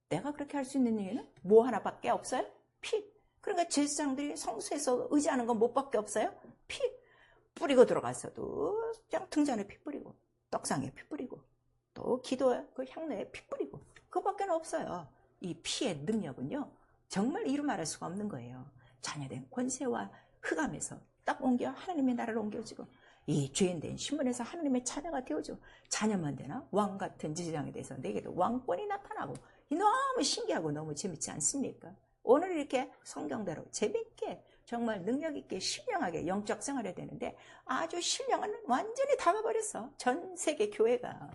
내가 그렇게 할 수 있는 이유는 뭐 하나밖에 없어요? 피. 그러니까 제사장들이 성수에서 의지하는 건 뭐밖에 없어요? 피. 뿌리고 들어가서도 그냥 등잔에 피 뿌리고 떡상에 피 뿌리고 또 기도에 그 향로에 피 뿌리고 그거밖에 없어요. 이 피의 능력은요 정말 이루 말할 수가 없는 거예요. 자녀된 권세와 흑암에서 딱 옮겨 하나님의 나라를 옮겨주고 이 죄인된 신분에서 하나님의 자녀가 되어주고 자녀만 되나 왕 같은 제사장에 대해서 내게도 왕권이 나타나고 너무 신기하고 너무 재밌지 않습니까? 오늘 이렇게 성경대로 재밌게 정말 능력있게 신령하게 영적 생활해야 되는데 아주 신령은 완전히 닫아버렸어. 전 세계 교회가.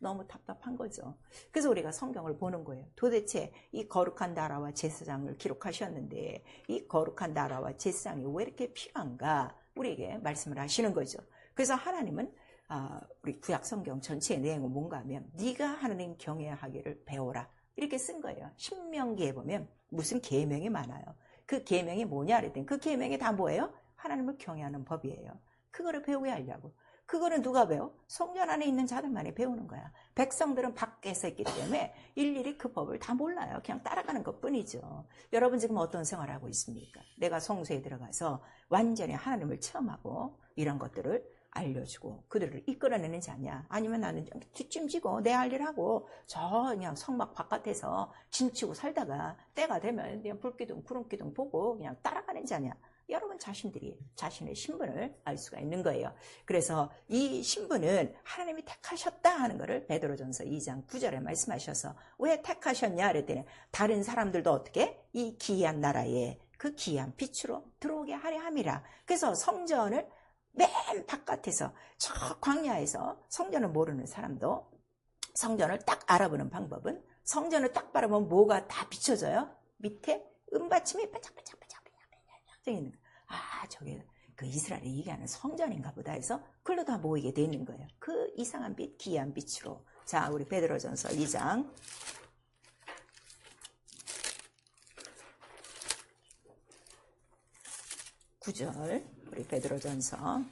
너무 답답한 거죠. 그래서 우리가 성경을 보는 거예요. 도대체 이 거룩한 나라와 제사장을 기록하셨는데 이 거룩한 나라와 제사장이 왜 이렇게 필요한가 우리에게 말씀을 하시는 거죠. 그래서 하나님은 우리 구약 성경 전체의 내용은 뭔가 하면 네가 하나님 경외하기를 배워라 이렇게 쓴 거예요. 신명기에 보면 무슨 계명이 많아요. 그 계명이 뭐냐 그랬더니 그 계명이 다 뭐예요? 하나님을 경외하는 법이에요. 그거를 배우게 하려고. 그거는 누가 배워? 성전 안에 있는 자들만이 배우는 거야. 백성들은 밖에서 있기 때문에 일일이 그 법을 다 몰라요. 그냥 따라가는 것뿐이죠. 여러분 지금 어떤 생활을 하고 있습니까? 내가 성소에 들어가서 완전히 하나님을 체험하고 이런 것들을 알려주고 그들을 이끌어내는 자냐? 아니면 나는 뒷짐지고 내 할 일 하고 저 그냥 성막 바깥에서 진치고 살다가 때가 되면 그냥 불기둥 구름기둥 보고 그냥 따라가는 자냐? 여러분 자신들이 자신의 신분을 알 수가 있는 거예요. 그래서 이 신분은 하나님이 택하셨다 하는 것을 베드로전서 2장 9절에 말씀하셔서 왜 택하셨냐 그랬더니 다른 사람들도 어떻게 이 기이한 나라에 그 기이한 빛으로 들어오게 하려 함이라. 그래서 성전을 맨 바깥에서 저 광야에서 성전을 모르는 사람도 성전을 딱 알아보는 방법은 성전을 딱 바라보면 뭐가 다 비춰져요? 밑에 은받침이 반짝반짝반짝 있는 거예요. 저게 그 이스라엘이 얘기하는 성전인가 보다 해서 그걸로 다 모이게 돼 있는 거예요. 그 이상한 빛, 기이한 빛으로. 자, 우리 베드로전서 2장 9절 우리 베드로전서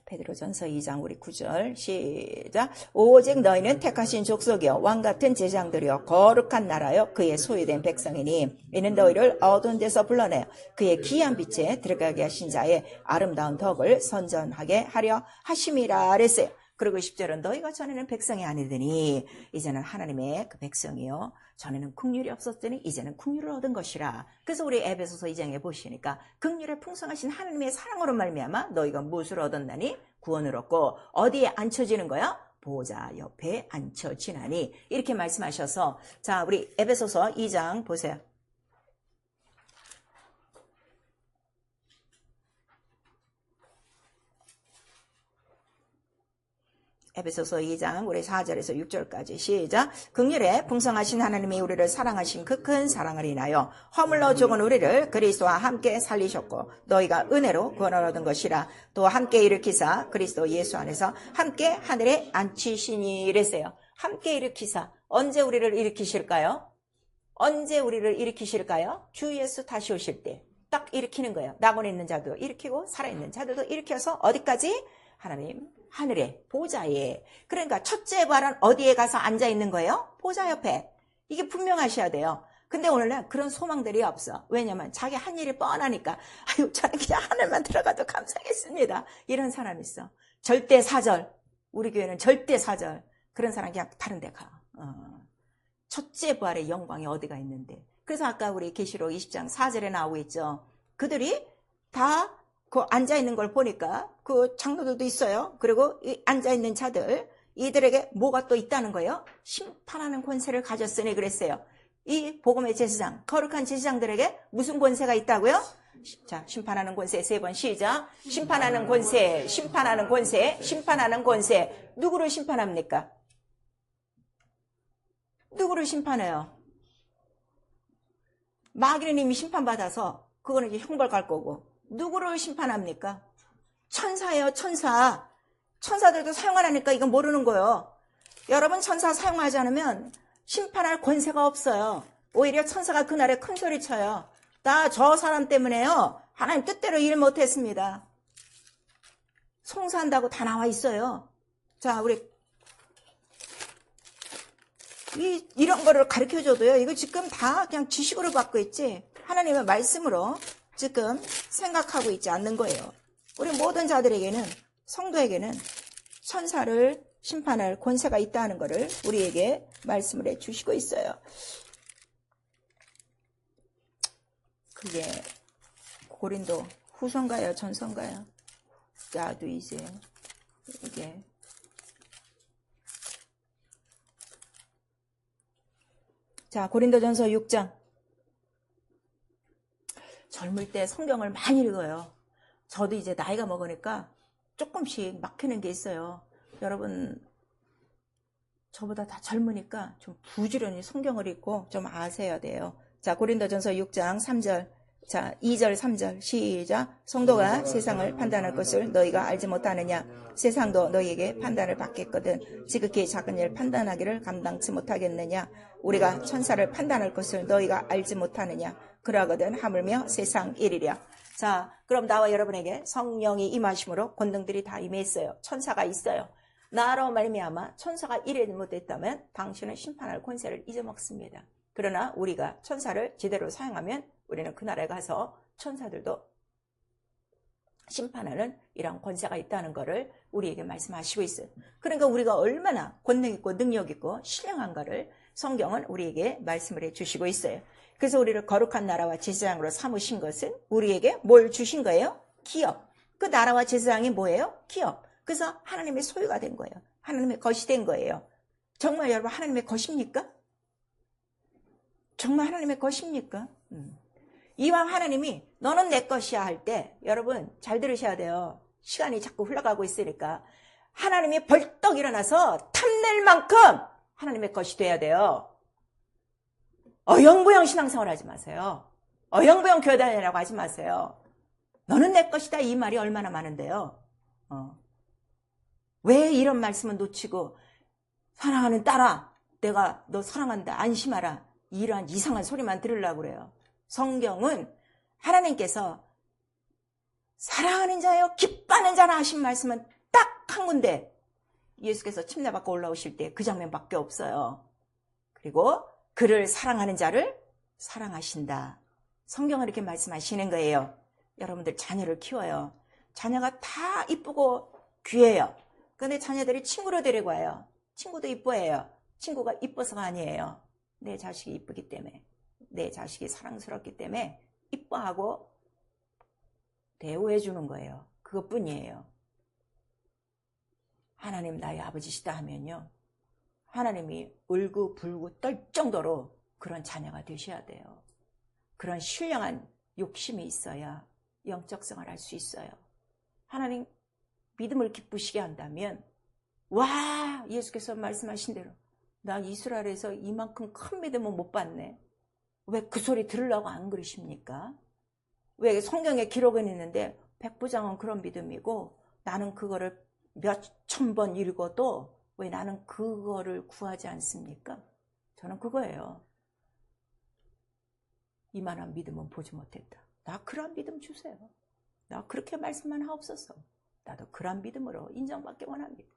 베드로전서 2장 우리 9절 시작. 오직 너희는 택하신 족속이요 왕같은 제사장들이요 거룩한 나라요 그의 소유된 백성이니 이는 너희를 어두운 데서 불러내어 그의 귀한 빛에 들어가게 하신 자의 아름다운 덕을 선전하게 하려 하심이라 그랬어요. 그리고 10절은 너희가 전에는 백성이 아니더니 이제는 하나님의 그 백성이요 전에는 긍휼이 없었더니 이제는 긍휼을 얻은 것이라. 그래서 우리 에베소서 2장에 보시니까 긍휼에 풍성하신 하나님의 사랑으로 말미암아 너희가 무엇을 얻었나니 구원을 얻고 어디에 앉혀지는 거야? 보좌 옆에 앉혀지나니 이렇게 말씀하셔서 자 우리 에베소서 2장 보세요. 에베소서 2장 우리 4절에서 6절까지 시작. 긍휼에 풍성하신 하나님이 우리를 사랑하신 그 큰 사랑을 인하여 허물로 죽은 우리를 그리스도와 함께 살리셨고 너희가 은혜로 구원을 얻은 것이라. 또 함께 일으키사 그리스도 예수 안에서 함께 하늘에 앉히시니 이랬어요. 함께 일으키사 언제 우리를 일으키실까요? 언제 우리를 일으키실까요? 주 예수 다시 오실 때 딱 일으키는 거예요. 낙원에 있는 자도 일으키고 살아있는 자들도 일으켜서 어디까지? 하나님 하늘에 보좌에. 그러니까 첫째 부활은 어디에 가서 앉아있는 거예요? 보좌 옆에. 이게 분명하셔야 돼요. 근데 오늘날 그런 소망들이 없어. 왜냐면 자기 한 일이 뻔하니까 아유 저는 그냥 하늘만 들어가도 감사하겠습니다. 이런 사람 있어. 절대 사절. 우리 교회는 절대 사절. 그런 사람 그냥 다른 데 가. 첫째 부활의 영광이 어디가 있는데. 그래서 아까 우리 계시록 20장 4절에 나오고 있죠. 그들이 다 그 앉아있는 걸 보니까 그 장로들도 있어요. 그리고 이 앉아있는 자들 이들에게 뭐가 또 있다는 거예요? 심판하는 권세를 가졌으니 그랬어요. 이 복음의 제사장 거룩한 제사장들에게 무슨 권세가 있다고요? 자, 심판하는 권세 3번 시작. 심판하는 권세, 심판하는 권세, 심판하는 권세. 누구를 심판합니까? 누구를 심판해요? 마귀는 이미 심판받아서 그거는 이제 형벌 갈 거고. 누구를 심판합니까? 천사예요, 천사. 천사들도 사용 안 하니까 이건 모르는 거예요. 여러분 천사 사용하지 않으면 심판할 권세가 없어요. 오히려 천사가 그날에 큰 소리 쳐요. 나 저 사람 때문에요. 하나님 뜻대로 일 못했습니다. 송사한다고 다 나와 있어요. 자, 우리 이런 거를 가르쳐줘도요. 이거 지금 다 그냥 지식으로 받고 있지. 하나님의 말씀으로 지금 생각하고 있지 않는 거예요. 우리 모든 자들에게는, 성도에게는 천사를 심판할 권세가 있다는 것을 우리에게 말씀을 해주시고 있어요. 그게 고린도 후서인가요? 전서인가요? 나도 이제 이게 자, 고린도전서 6장. 젊을 때 성경을 많이 읽어요. 저도 이제 나이가 먹으니까 조금씩 막히는 게 있어요. 여러분, 저보다 다 젊으니까 좀 부지런히 성경을 읽고 좀 아셔야 돼요. 자, 고린도전서 6장 3절. 자, 2절, 3절 시작. 성도가 세상을 판단할 것을 너희가 알지 못하느냐? 세상도 너희에게 판단을 받겠거든. 지극히 작은 일 판단하기를 감당치 못하겠느냐? 우리가 천사를 판단할 것을 너희가 알지 못하느냐? 그러거든 하물며 세상 일이랴. 자, 그럼 나와 여러분에게 성령이 임하심으로 권능들이 다 임했어요. 천사가 있어요. 나로 말미암아 천사가 일하지 못했다면 당신은 심판할 권세를 잊어먹습니다. 그러나 우리가 천사를 제대로 사용하면 우리는 그날에 가서 천사들도 심판하는 이런 권세가 있다는 것을 우리에게 말씀하시고 있어요. 그러니까 우리가 얼마나 권능 있고 능력 있고 신령한가를 성경은 우리에게 말씀을 해주시고 있어요. 그래서 우리를 거룩한 나라와 제사장으로 삼으신 것은 우리에게 뭘 주신 거예요? 기업. 그 나라와 제사장이 뭐예요? 기업. 그래서 하나님의 소유가 된 거예요. 하나님의 것이 된 거예요. 정말 여러분 하나님의 것입니까? 정말 하나님의 것입니까? 이왕 하나님이 너는 내 것이야 할 때 여러분 잘 들으셔야 돼요. 시간이 자꾸 흘러가고 있으니까 하나님이 벌떡 일어나서 탐낼 만큼 하나님의 것이 돼야 돼요. 어영부영 신앙생활 하지 마세요. 어영부영 교회 다니라고 하지 마세요. 너는 내 것이다 이 말이 얼마나 많은데요. 왜 이런 말씀은 놓치고 사랑하는 딸아 내가 너 사랑한다 안심하라 이러한 이상한 소리만 들으려고 그래요. 성경은 하나님께서 사랑하는 자여 기뻐하는 자라 하신 말씀은 딱 한 군데 예수께서 침례 받고 올라오실 때 그 장면밖에 없어요. 그리고 그를 사랑하는 자를 사랑하신다. 성경은 이렇게 말씀하시는 거예요. 여러분들 자녀를 키워요. 자녀가 다 이쁘고 귀해요. 그런데 자녀들이 친구로 데리고 와요. 친구도 이뻐해요. 친구가 이뻐서가 아니에요. 내 자식이 이쁘기 때문에 내 자식이 사랑스럽기 때문에 이뻐하고 대우해 주는 거예요. 그것뿐이에요. 하나님 나의 아버지시다 하면요. 하나님이 울고불고 떨 정도로 그런 자녀가 되셔야 돼요. 그런 신령한 욕심이 있어야 영적 생활을 할 수 있어요. 하나님 믿음을 기쁘시게 한다면 와 예수께서 말씀하신 대로 나 이스라엘에서 이만큼 큰 믿음은 못 봤네. 왜 그 소리 들으려고 안 그러십니까? 왜 성경에 기록은 있는데 백부장은 그런 믿음이고 나는 그거를 몇천 번 읽어도 왜 나는 그거를 구하지 않습니까? 저는 그거예요. 이만한 믿음은 보지 못했다. 나 그런 믿음 주세요. 나 그렇게 말씀만 하옵소서. 나도 그런 믿음으로 인정받기 원합니다.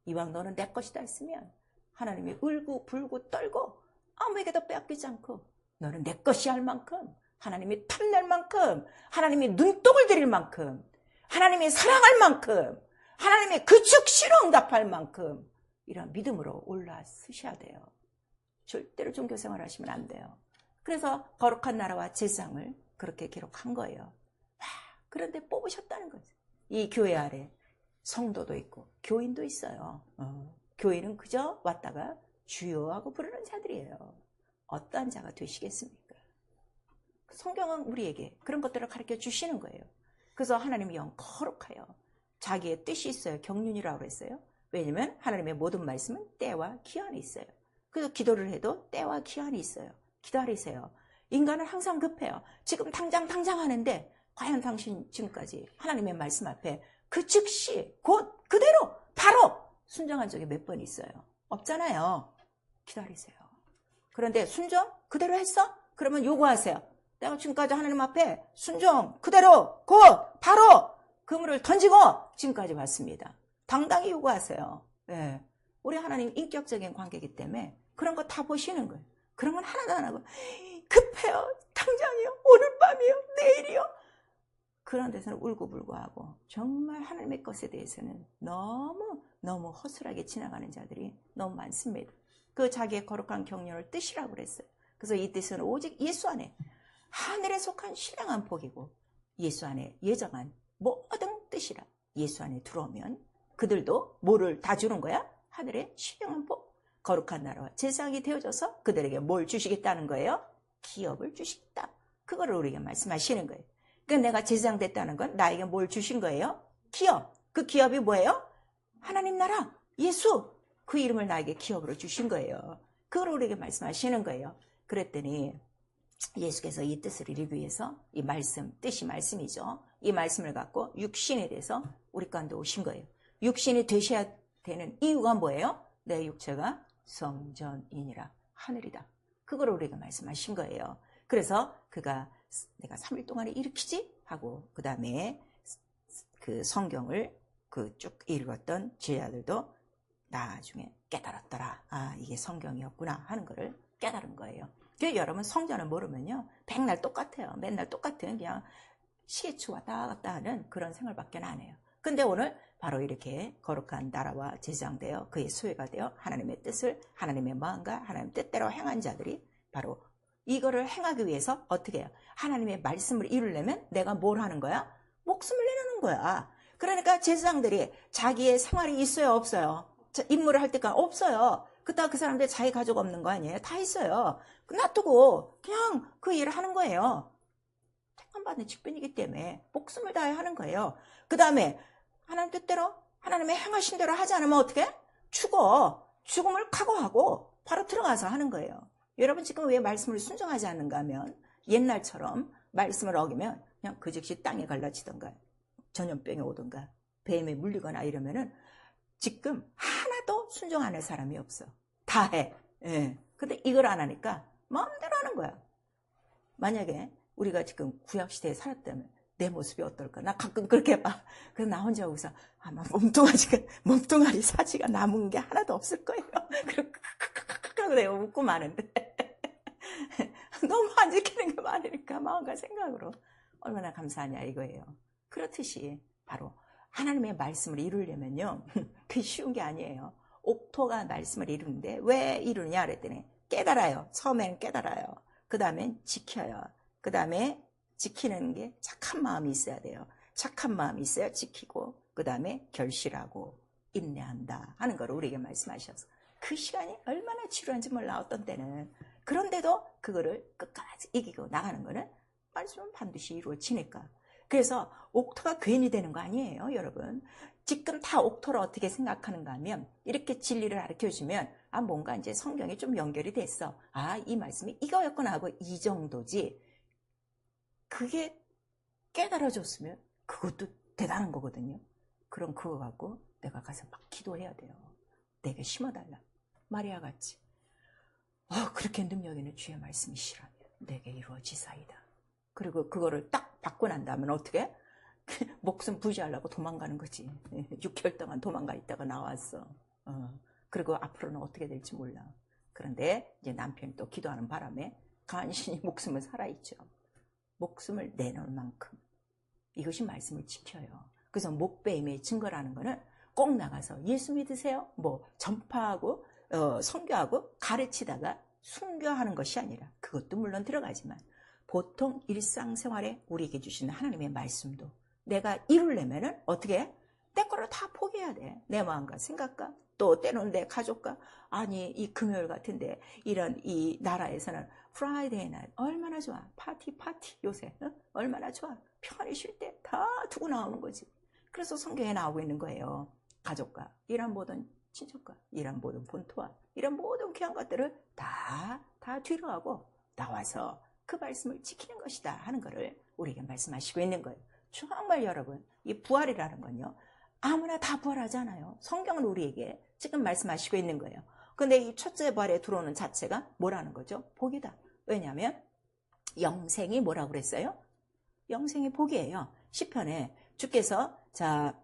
이왕 너는 내 것이다 했으면 하나님이 울고 불고 떨고 아무에게도 빼앗기지 않고 너는 내 것이 할 만큼 하나님이 탐낼 만큼 하나님이 눈독을 들일 만큼 하나님이 사랑할 만큼 하나님의 그 즉시로 응답할 만큼 이런 믿음으로 올라서셔야 돼요. 절대로 종교생활 하시면 안 돼요. 그래서 거룩한 나라와 제사장을 그렇게 기록한 거예요. 그런데 뽑으셨다는 거죠. 이 교회 아래 성도도 있고 교인도 있어요. 교인은 그저 왔다가 주여하고 부르는 자들이에요. 어떠한 자가 되시겠습니까? 성경은 우리에게 그런 것들을 가르쳐 주시는 거예요. 그래서 하나님의 영 거룩하여 자기의 뜻이 있어요. 경륜이라고 그랬어요. 왜냐면 하나님의 모든 말씀은 때와 기한이 있어요. 그래서 기도를 해도 때와 기한이 있어요. 기다리세요. 인간은 항상 급해요. 지금 당장 하는데 과연 당신 지금까지 하나님의 말씀 앞에 그 즉시 곧 그대로 바로 순종한 적이 몇 번 있어요? 없잖아요. 기다리세요. 그런데 순종 그대로 했어? 그러면 요구하세요. 내가 지금까지 하나님 앞에 순종 그대로 곧 바로 그물을 던지고 지금까지 왔습니다. 당당히 요구하세요. 네. 우리 하나님 인격적인 관계이기 때문에 그런 거 다 보시는 거예요. 그런 건 하나도 안 하고 급해요. 당장이요. 오늘 밤이요. 내일이요. 그런 데서는 울고불고하고 정말 하나님의 것에 대해서는 너무 허술하게 지나가는 자들이 너무 많습니다. 그 자기의 거룩한 경륜을 뜻이라고 그랬어요. 그래서 이 뜻은 오직 예수 안에 하늘에 속한 신령한 복이고 예수 안에 예정한 모든 뜻이라. 예수 안에 들어오면 그들도 뭐를 다 주는 거야? 하늘의 신령한 복, 거룩한 나라와 제사장이 되어져서 그들에게 뭘 주시겠다는 거예요? 기업을 주시겠다. 그거를 우리에게 말씀하시는 거예요. 그러니까 내가 제사장 됐다는 건 나에게 뭘 주신 거예요? 기업. 그 기업이 뭐예요? 하나님 나라, 예수. 그 이름을 나에게 기업으로 주신 거예요. 그걸 우리에게 말씀하시는 거예요. 그랬더니 예수께서 이 뜻을 이루기 위해서 이 말씀, 뜻이 말씀이죠. 이 말씀을 갖고 육신에 대해서 우리 가운데 오신 거예요. 육신이 되셔야 되는 이유가 뭐예요? 내 육체가 성전이니라 하늘이다. 그걸 우리에게 말씀하신 거예요. 그래서 그가 내가 3일 동안에 일으키지 하고 그 다음에 그 성경을 그 쭉 읽었던 제자들도 나중에 깨달았더라. 아, 이게 성경이었구나 하는 거를 깨달은 거예요. 그래서 여러분 성전을 모르면요 백날 똑같아요. 맨날 똑같은 그냥 시계추 왔다 갔다 하는 그런 생활밖에 안 해요. 근데 오늘 바로 이렇게 거룩한 나라와 제사장 되어 그의 소유가 되어 하나님의 뜻을 하나님의 마음과 하나님의 뜻대로 행한 자들이 바로 이거를 행하기 위해서 어떻게 해요? 하나님의 말씀을 이루려면 내가 뭘 하는 거야? 목숨을 내놓는 거야. 그러니까 제사장들이 자기의 생활이 있어요? 없어요? 임무를 할 때까지 없어요. 그렇다고 그 사람들 자기 가족 없는 거 아니에요? 다 있어요. 놔두고 그냥 그 일을 하는 거예요. 택함받는 직분이기 때문에 목숨을 다해 하는 거예요. 그 다음에 하나님 뜻대로 하나님의 행하신 대로 하지 않으면 어떻게? 죽음을 각오하고 바로 들어가서 하는 거예요. 여러분 지금 왜 말씀을 순종하지 않는가 하면 옛날처럼 말씀을 어기면 그냥 그 즉시 땅에 갈라지던가 전염병이 오던가 뱀에 물리거나 이러면은 지금 하나도 순종 안 할 사람이 없어. 다 해. 예. 근데 이걸 안 하니까 마음대로 하는 거야. 만약에 우리가 지금 구약시대에 살았다면 내 모습이 어떨까? 나 가끔 그렇게 봐. 그래서 나 혼자 여기서 아마 몸뚱아리 사지가 남은 게 하나도 없을 거예요. 그리고 내가 웃고 마는데 너무 안 지키는 게 많으니까 마음과 생각으로 얼마나 감사하냐 이거예요. 그렇듯이 바로 하나님의 말씀을 이루려면요 그게 쉬운 게 아니에요. 옥토가 말씀을 이루는데 왜 이루느냐 그랬더니 깨달아요. 처음에는 깨달아요. 그 다음엔 지켜요. 그 다음에 지키는 게 착한 마음이 있어야 돼요. 착한 마음이 있어야 지키고 그 다음에 결실하고 인내한다 하는 걸 우리에게 말씀하셔서 그 시간이 얼마나 지루한지 몰라. 어떤 때는. 그런데도 그거를 끝까지 이기고 나가는 거는 말씀은 반드시 이루어지니까. 그래서 옥토가 괜히 되는 거 아니에요, 여러분. 지금 다 옥토를 어떻게 생각하는가 하면 이렇게 진리를 가르쳐주면 아 뭔가 이제 성경이 좀 연결이 됐어. 아 이 말씀이 이거였구나 하고 이 정도지. 그게 깨달아졌으면 그것도 대단한 거거든요. 그럼 그거 갖고 내가 가서 막 기도해야 돼요. 내게 심어달라. 마리아 같이. 그렇게 능력 있는 주의 말씀이시라면 내게 이루어지사이다. 그리고 그거를 딱 받고 난 다음에 어떻게? 목숨 부지하려고 도망가는 거지. 6개월 동안 도망가 있다가 나왔어. 그리고 앞으로는 어떻게 될지 몰라. 그런데 이제 남편이 또 기도하는 바람에 간신히 목숨을 살아있죠. 목숨을 내놓을 만큼. 이것이 말씀을 지켜요. 그래서 목배임의 증거라는 거는 꼭 나가서 예수 믿으세요? 뭐 전파하고 선교하고 가르치다가 순교하는 것이 아니라 그것도 물론 들어가지만 보통 일상생활에 우리에게 주시는 하나님의 말씀도 내가 이루려면은 어떻게 해? 내 거를 다 포기해야 돼. 내 마음과 생각과 또 때로는 내 가족과. 아니 이 금요일 같은데 이런 이 나라에서는 프라이데이 날 얼마나 좋아. 파티 요새 얼마나 좋아. 편히 쉴 때 다 두고 나오는 거지. 그래서 성경에 나오고 있는 거예요. 가족과 이런 모든 친척과 이런 모든 본토와 이런 모든 귀한 것들을 다 뒤로 하고 나와서 그 말씀을 지키는 것이다 하는 것을 우리에게 말씀하시고 있는 거예요. 정말 여러분 이 부활이라는 건요 아무나 다 부활하잖아요. 성경은 우리에게 지금 말씀하시고 있는 거예요. 근데 이 첫째 부활에 들어오는 자체가 뭐라는 거죠? 복이다. 왜냐하면 영생이 뭐라고 그랬어요? 영생이 복이에요. 시편에 주께서 자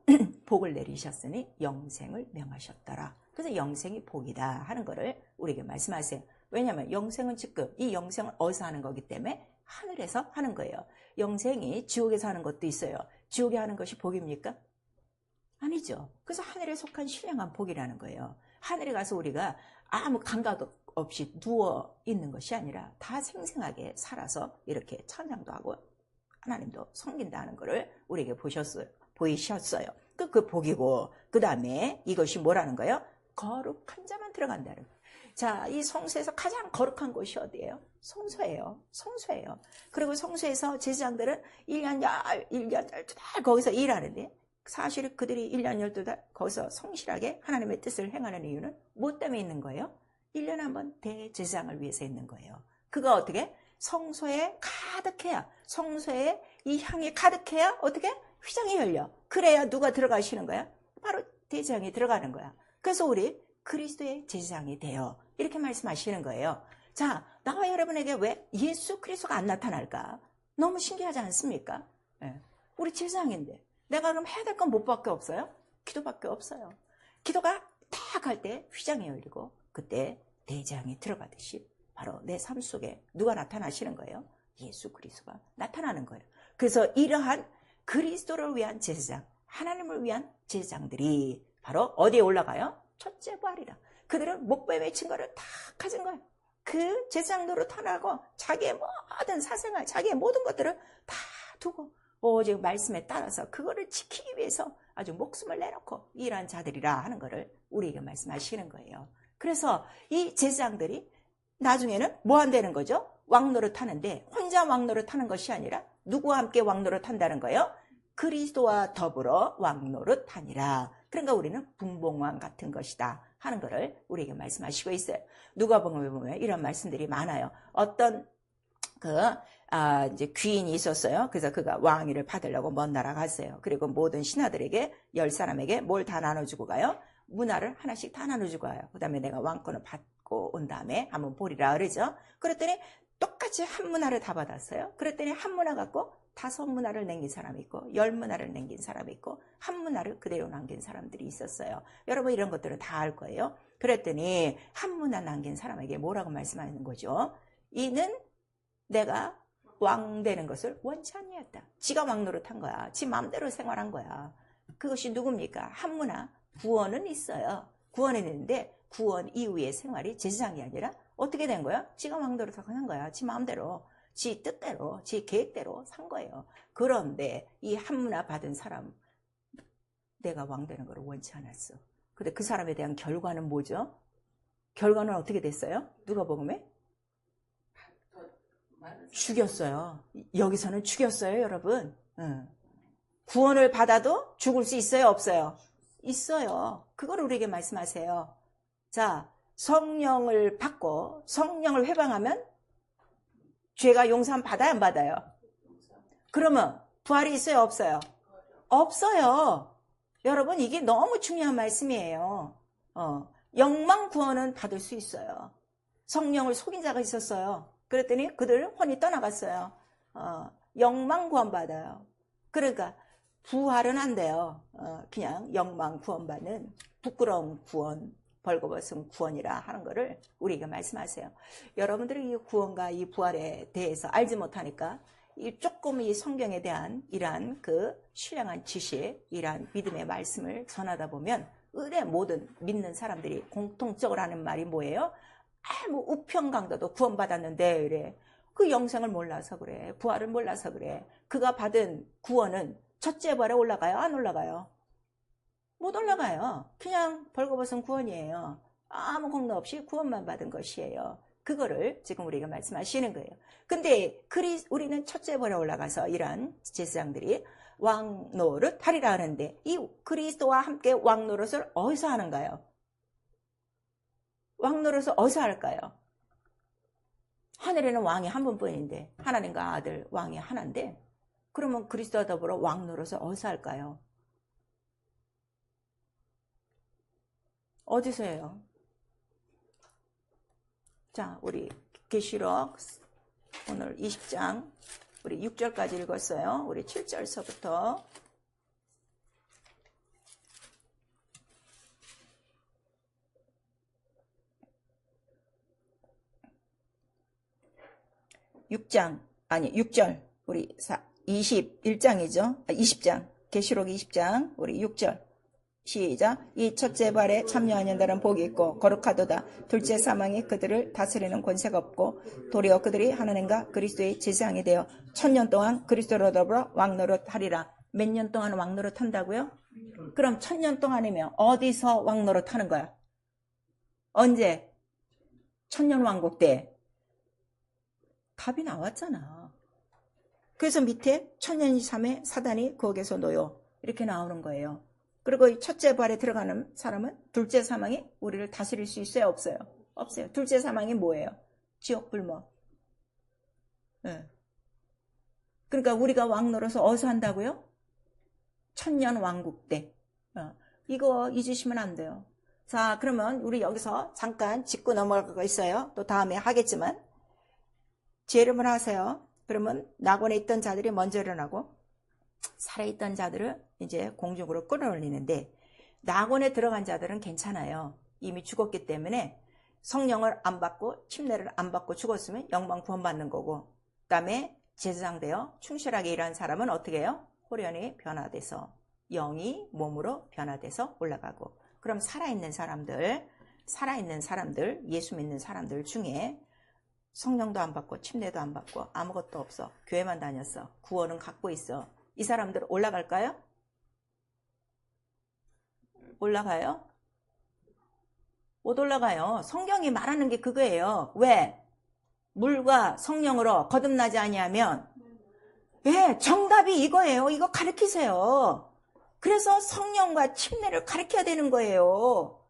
복을 내리셨으니 영생을 명하셨더라. 그래서 영생이 복이다 하는 거를 우리에게 말씀하세요. 왜냐하면 영생은 지금 이 영생을 어디서 하는 거기 때문에 하늘에서 하는 거예요. 영생이 지옥에서 하는 것도 있어요. 지옥에 하는 것이 복입니까? 아니죠. 그래서 하늘에 속한 신령한 복이라는 거예요. 하늘에 가서 우리가 아무 감각 없이 누워 있는 것이 아니라 다 생생하게 살아서 이렇게 찬양도 하고 하나님도 섬긴다는 것을 우리에게 보이셨어요. 그 복이고 그 다음에 이것이 뭐라는 거예요? 거룩한 자만 들어간다는 거예요. 자, 이 성소에서 가장 거룩한 곳이 어디예요? 성소예요. 성소예요. 그리고 성소에서 제사장들은 1년 12달 거기서 일하는데 사실 그들이 1년 12달 거기서 성실하게 하나님의 뜻을 행하는 이유는 뭐 때문에 있는 거예요? 1년에 한 번 대제사장을 위해서 있는 거예요. 그거 어떻게? 성소에 가득해야, 성소에 이 향이 가득해야 어떻게? 휘장이 열려. 그래야 누가 들어가시는 거야? 바로 대제사장이 들어가는 거야. 그래서 우리 그리스도의 제사장이 돼요. 이렇게 말씀하시는 거예요. 자, 나와 여러분에게 왜 예수 그리스도가 안 나타날까? 너무 신기하지 않습니까? 네. 우리 제사장인데 내가 그럼 해야 될 건 뭐밖에 없어요? 기도밖에 없어요. 기도가 딱 할 때 휘장이 열리고 그때 대제사장이 들어가듯이 바로 내 삶 속에 누가 나타나시는 거예요? 예수 그리스도가 나타나는 거예요. 그래서 이러한 그리스도를 위한 제사장, 하나님을 위한 제사장들이 바로 어디에 올라가요? 첫째 부활이다. 그들은 목배에 맺힌 거를 다 가진 거예요. 그 제사장 노릇하고 자기의 모든 사생활, 자기의 모든 것들을 다 두고 오직 말씀에 따라서 그거를 지키기 위해서 아주 목숨을 내놓고 일한 자들이라 하는 것을 우리에게 말씀하시는 거예요. 그래서 이 제사장들이 나중에는 뭐 한다는 거죠? 왕노릇 하는데 혼자 왕노릇 하는 것이 아니라 누구와 함께 왕노릇 한다는 거예요? 그리스도와 더불어 왕노릇 하니라. 그러니까 우리는 분봉왕 같은 것이다 하는 것을 우리에게 말씀하시고 있어요. 누가복음에 보면 이런 말씀들이 많아요. 어떤 이제 귀인이 있었어요. 그래서 그가 왕위를 받으려고 먼 나라 갔어요. 그리고 모든 신하들에게 10사람에게 뭘 다 나눠주고 가요? 문화를 하나씩 다 나눠주고 가요. 그 다음에 내가 왕권을 받고 온 다음에 한번 보리라 그러죠. 그랬더니 똑같이 한 문화를 다 받았어요. 그랬더니 한 문화 갖고 5문화를 남긴 사람이 있고 10문화를 남긴 사람이 있고 한 문화를 그대로 남긴 사람들이 있었어요. 여러분 이런 것들은 다 알 거예요. 그랬더니 한 문화 남긴 사람에게 뭐라고 말씀하는 거죠? 이는 내가 왕 되는 것을 원치 아니했다. 지가 왕노릇한 거야. 지 마음대로 생활한 거야. 그것이 누굽니까? 한 문화 구원은 있어요. 구원은 있는데 구원 이후의 생활이 제사장이 아니라 어떻게 된 거야? 지가 왕노릇하고 한 거야. 지 마음대로, 지 뜻대로, 지 계획대로 산 거예요. 그런데 이 한 문화 받은 사람, 내가 왕 되는 걸 원치 않았어. 근데 그 사람에 대한 결과는 뭐죠? 결과는 어떻게 됐어요? 누가복음에? 죽였어요. 여기서는 죽였어요, 여러분. 구원을 받아도 죽을 수 있어요, 없어요? 있어요. 그걸 우리에게 말씀하세요. 자, 성령을 받고 성령을 회방하면 죄가 용서함 받아요, 안 받아요? 그러면 부활이 있어요, 없어요? 없어요. 여러분 이게 너무 중요한 말씀이에요. 영망 구원은 받을 수 있어요. 성령을 속인 자가 있었어요. 그랬더니 그들 혼이 떠나갔어요. 영망 구원 받아요. 그러니까 부활은 안 돼요. 그냥 영망 구원 받는 부끄러운 구원, 벌거벗은 구원이라 하는 것을 우리에게 말씀하세요. 여러분들이 이 구원과 이 부활에 대해서 알지 못하니까 조금 이 성경에 대한 이러한 그 신령한 지식, 이러한 믿음의 말씀을 전하다 보면 의뢰 모든 믿는 사람들이 공통적으로 하는 말이 뭐예요? 뭐 우평강도도 구원받았는데 이래. 그 영생을 몰라서 그래. 부활을 몰라서 그래. 그가 받은 구원은 첫째 부활에 올라가요? 안 올라가요? 못 올라가요. 그냥 벌거벗은 구원이에요. 아무 공로 없이 구원만 받은 것이에요. 그거를 지금 우리가 말씀하시는 거예요. 근데 우리는 첫째 벌에 올라가서 이런 제사장들이 왕노릇 하리라 하는데, 이 그리스도와 함께 왕노릇을 어디서 하는가요? 왕노릇을 어디서 할까요? 하늘에는 왕이 한 분뿐인데, 하나님과 아들 왕이 하나인데, 그러면 그리스도와 더불어 왕노릇을 어디서 할까요? 어디서 해요? 자, 우리 계시록 오늘 20장 우리 6절까지 읽었어요. 우리 7절서부터 우리 21장이죠. 20장 계시록 20장 우리 6절 시작. 이 첫째 발에 참여하는 자는 복이 있고 거룩하도다. 둘째 사망이 그들을 다스리는 권세가 없고 도리어 그들이 하나님과 그리스도의 제사장이 되어 1000년 동안 그리스도로 더불어 왕노릇 하리라. 몇 년 동안 왕노릇 한다고요? 그럼 1000년 동안이면 어디서 왕노릇 하는 거야? 언제? 1000년 왕국 때. 답이 나왔잖아. 그래서 밑에 천년이 삼에 사단이 거기에서 놓여 이렇게 나오는 거예요. 그리고 이 첫째 발에 들어가는 사람은 둘째 사망이 우리를 다스릴 수 있어요? 없어요? 없어요. 둘째 사망이 뭐예요? 지옥 불못. 네. 그러니까 우리가 왕노릇을 어디서 한다고요? 천년 왕국 때. 이거 잊으시면 안 돼요. 자, 그러면 우리 여기서 잠깐 짚고 넘어갈 거 있어요. 또 다음에 하겠지만 재림을 하세요. 그러면 낙원에 있던 자들이 먼저 일어나고 살아있던 자들을 이제 공중으로 끌어올리는데, 낙원에 들어간 자들은 괜찮아요. 이미 죽었기 때문에 성령을 안 받고 침례를 안 받고 죽었으면 영광 구원받는 거고, 그 다음에 제사장 되어 충실하게 일한 사람은 어떻게 해요? 호련히 변화돼서 영이 몸으로 변화돼서 올라가고, 그럼 살아있는 사람들, 예수 믿는 사람들 중에 성령도 안 받고 침례도 안 받고 아무것도 없어, 교회만 다녔어, 구원은 갖고 있어, 이 사람들 올라갈까요? 올라가요? 못 올라가요. 성경이 말하는 게 그거예요. 왜? 물과 성령으로 거듭나지 아니하면, 예, 정답이 이거예요. 이거 가르치세요. 그래서 성령과 침례를 가르쳐야 되는 거예요.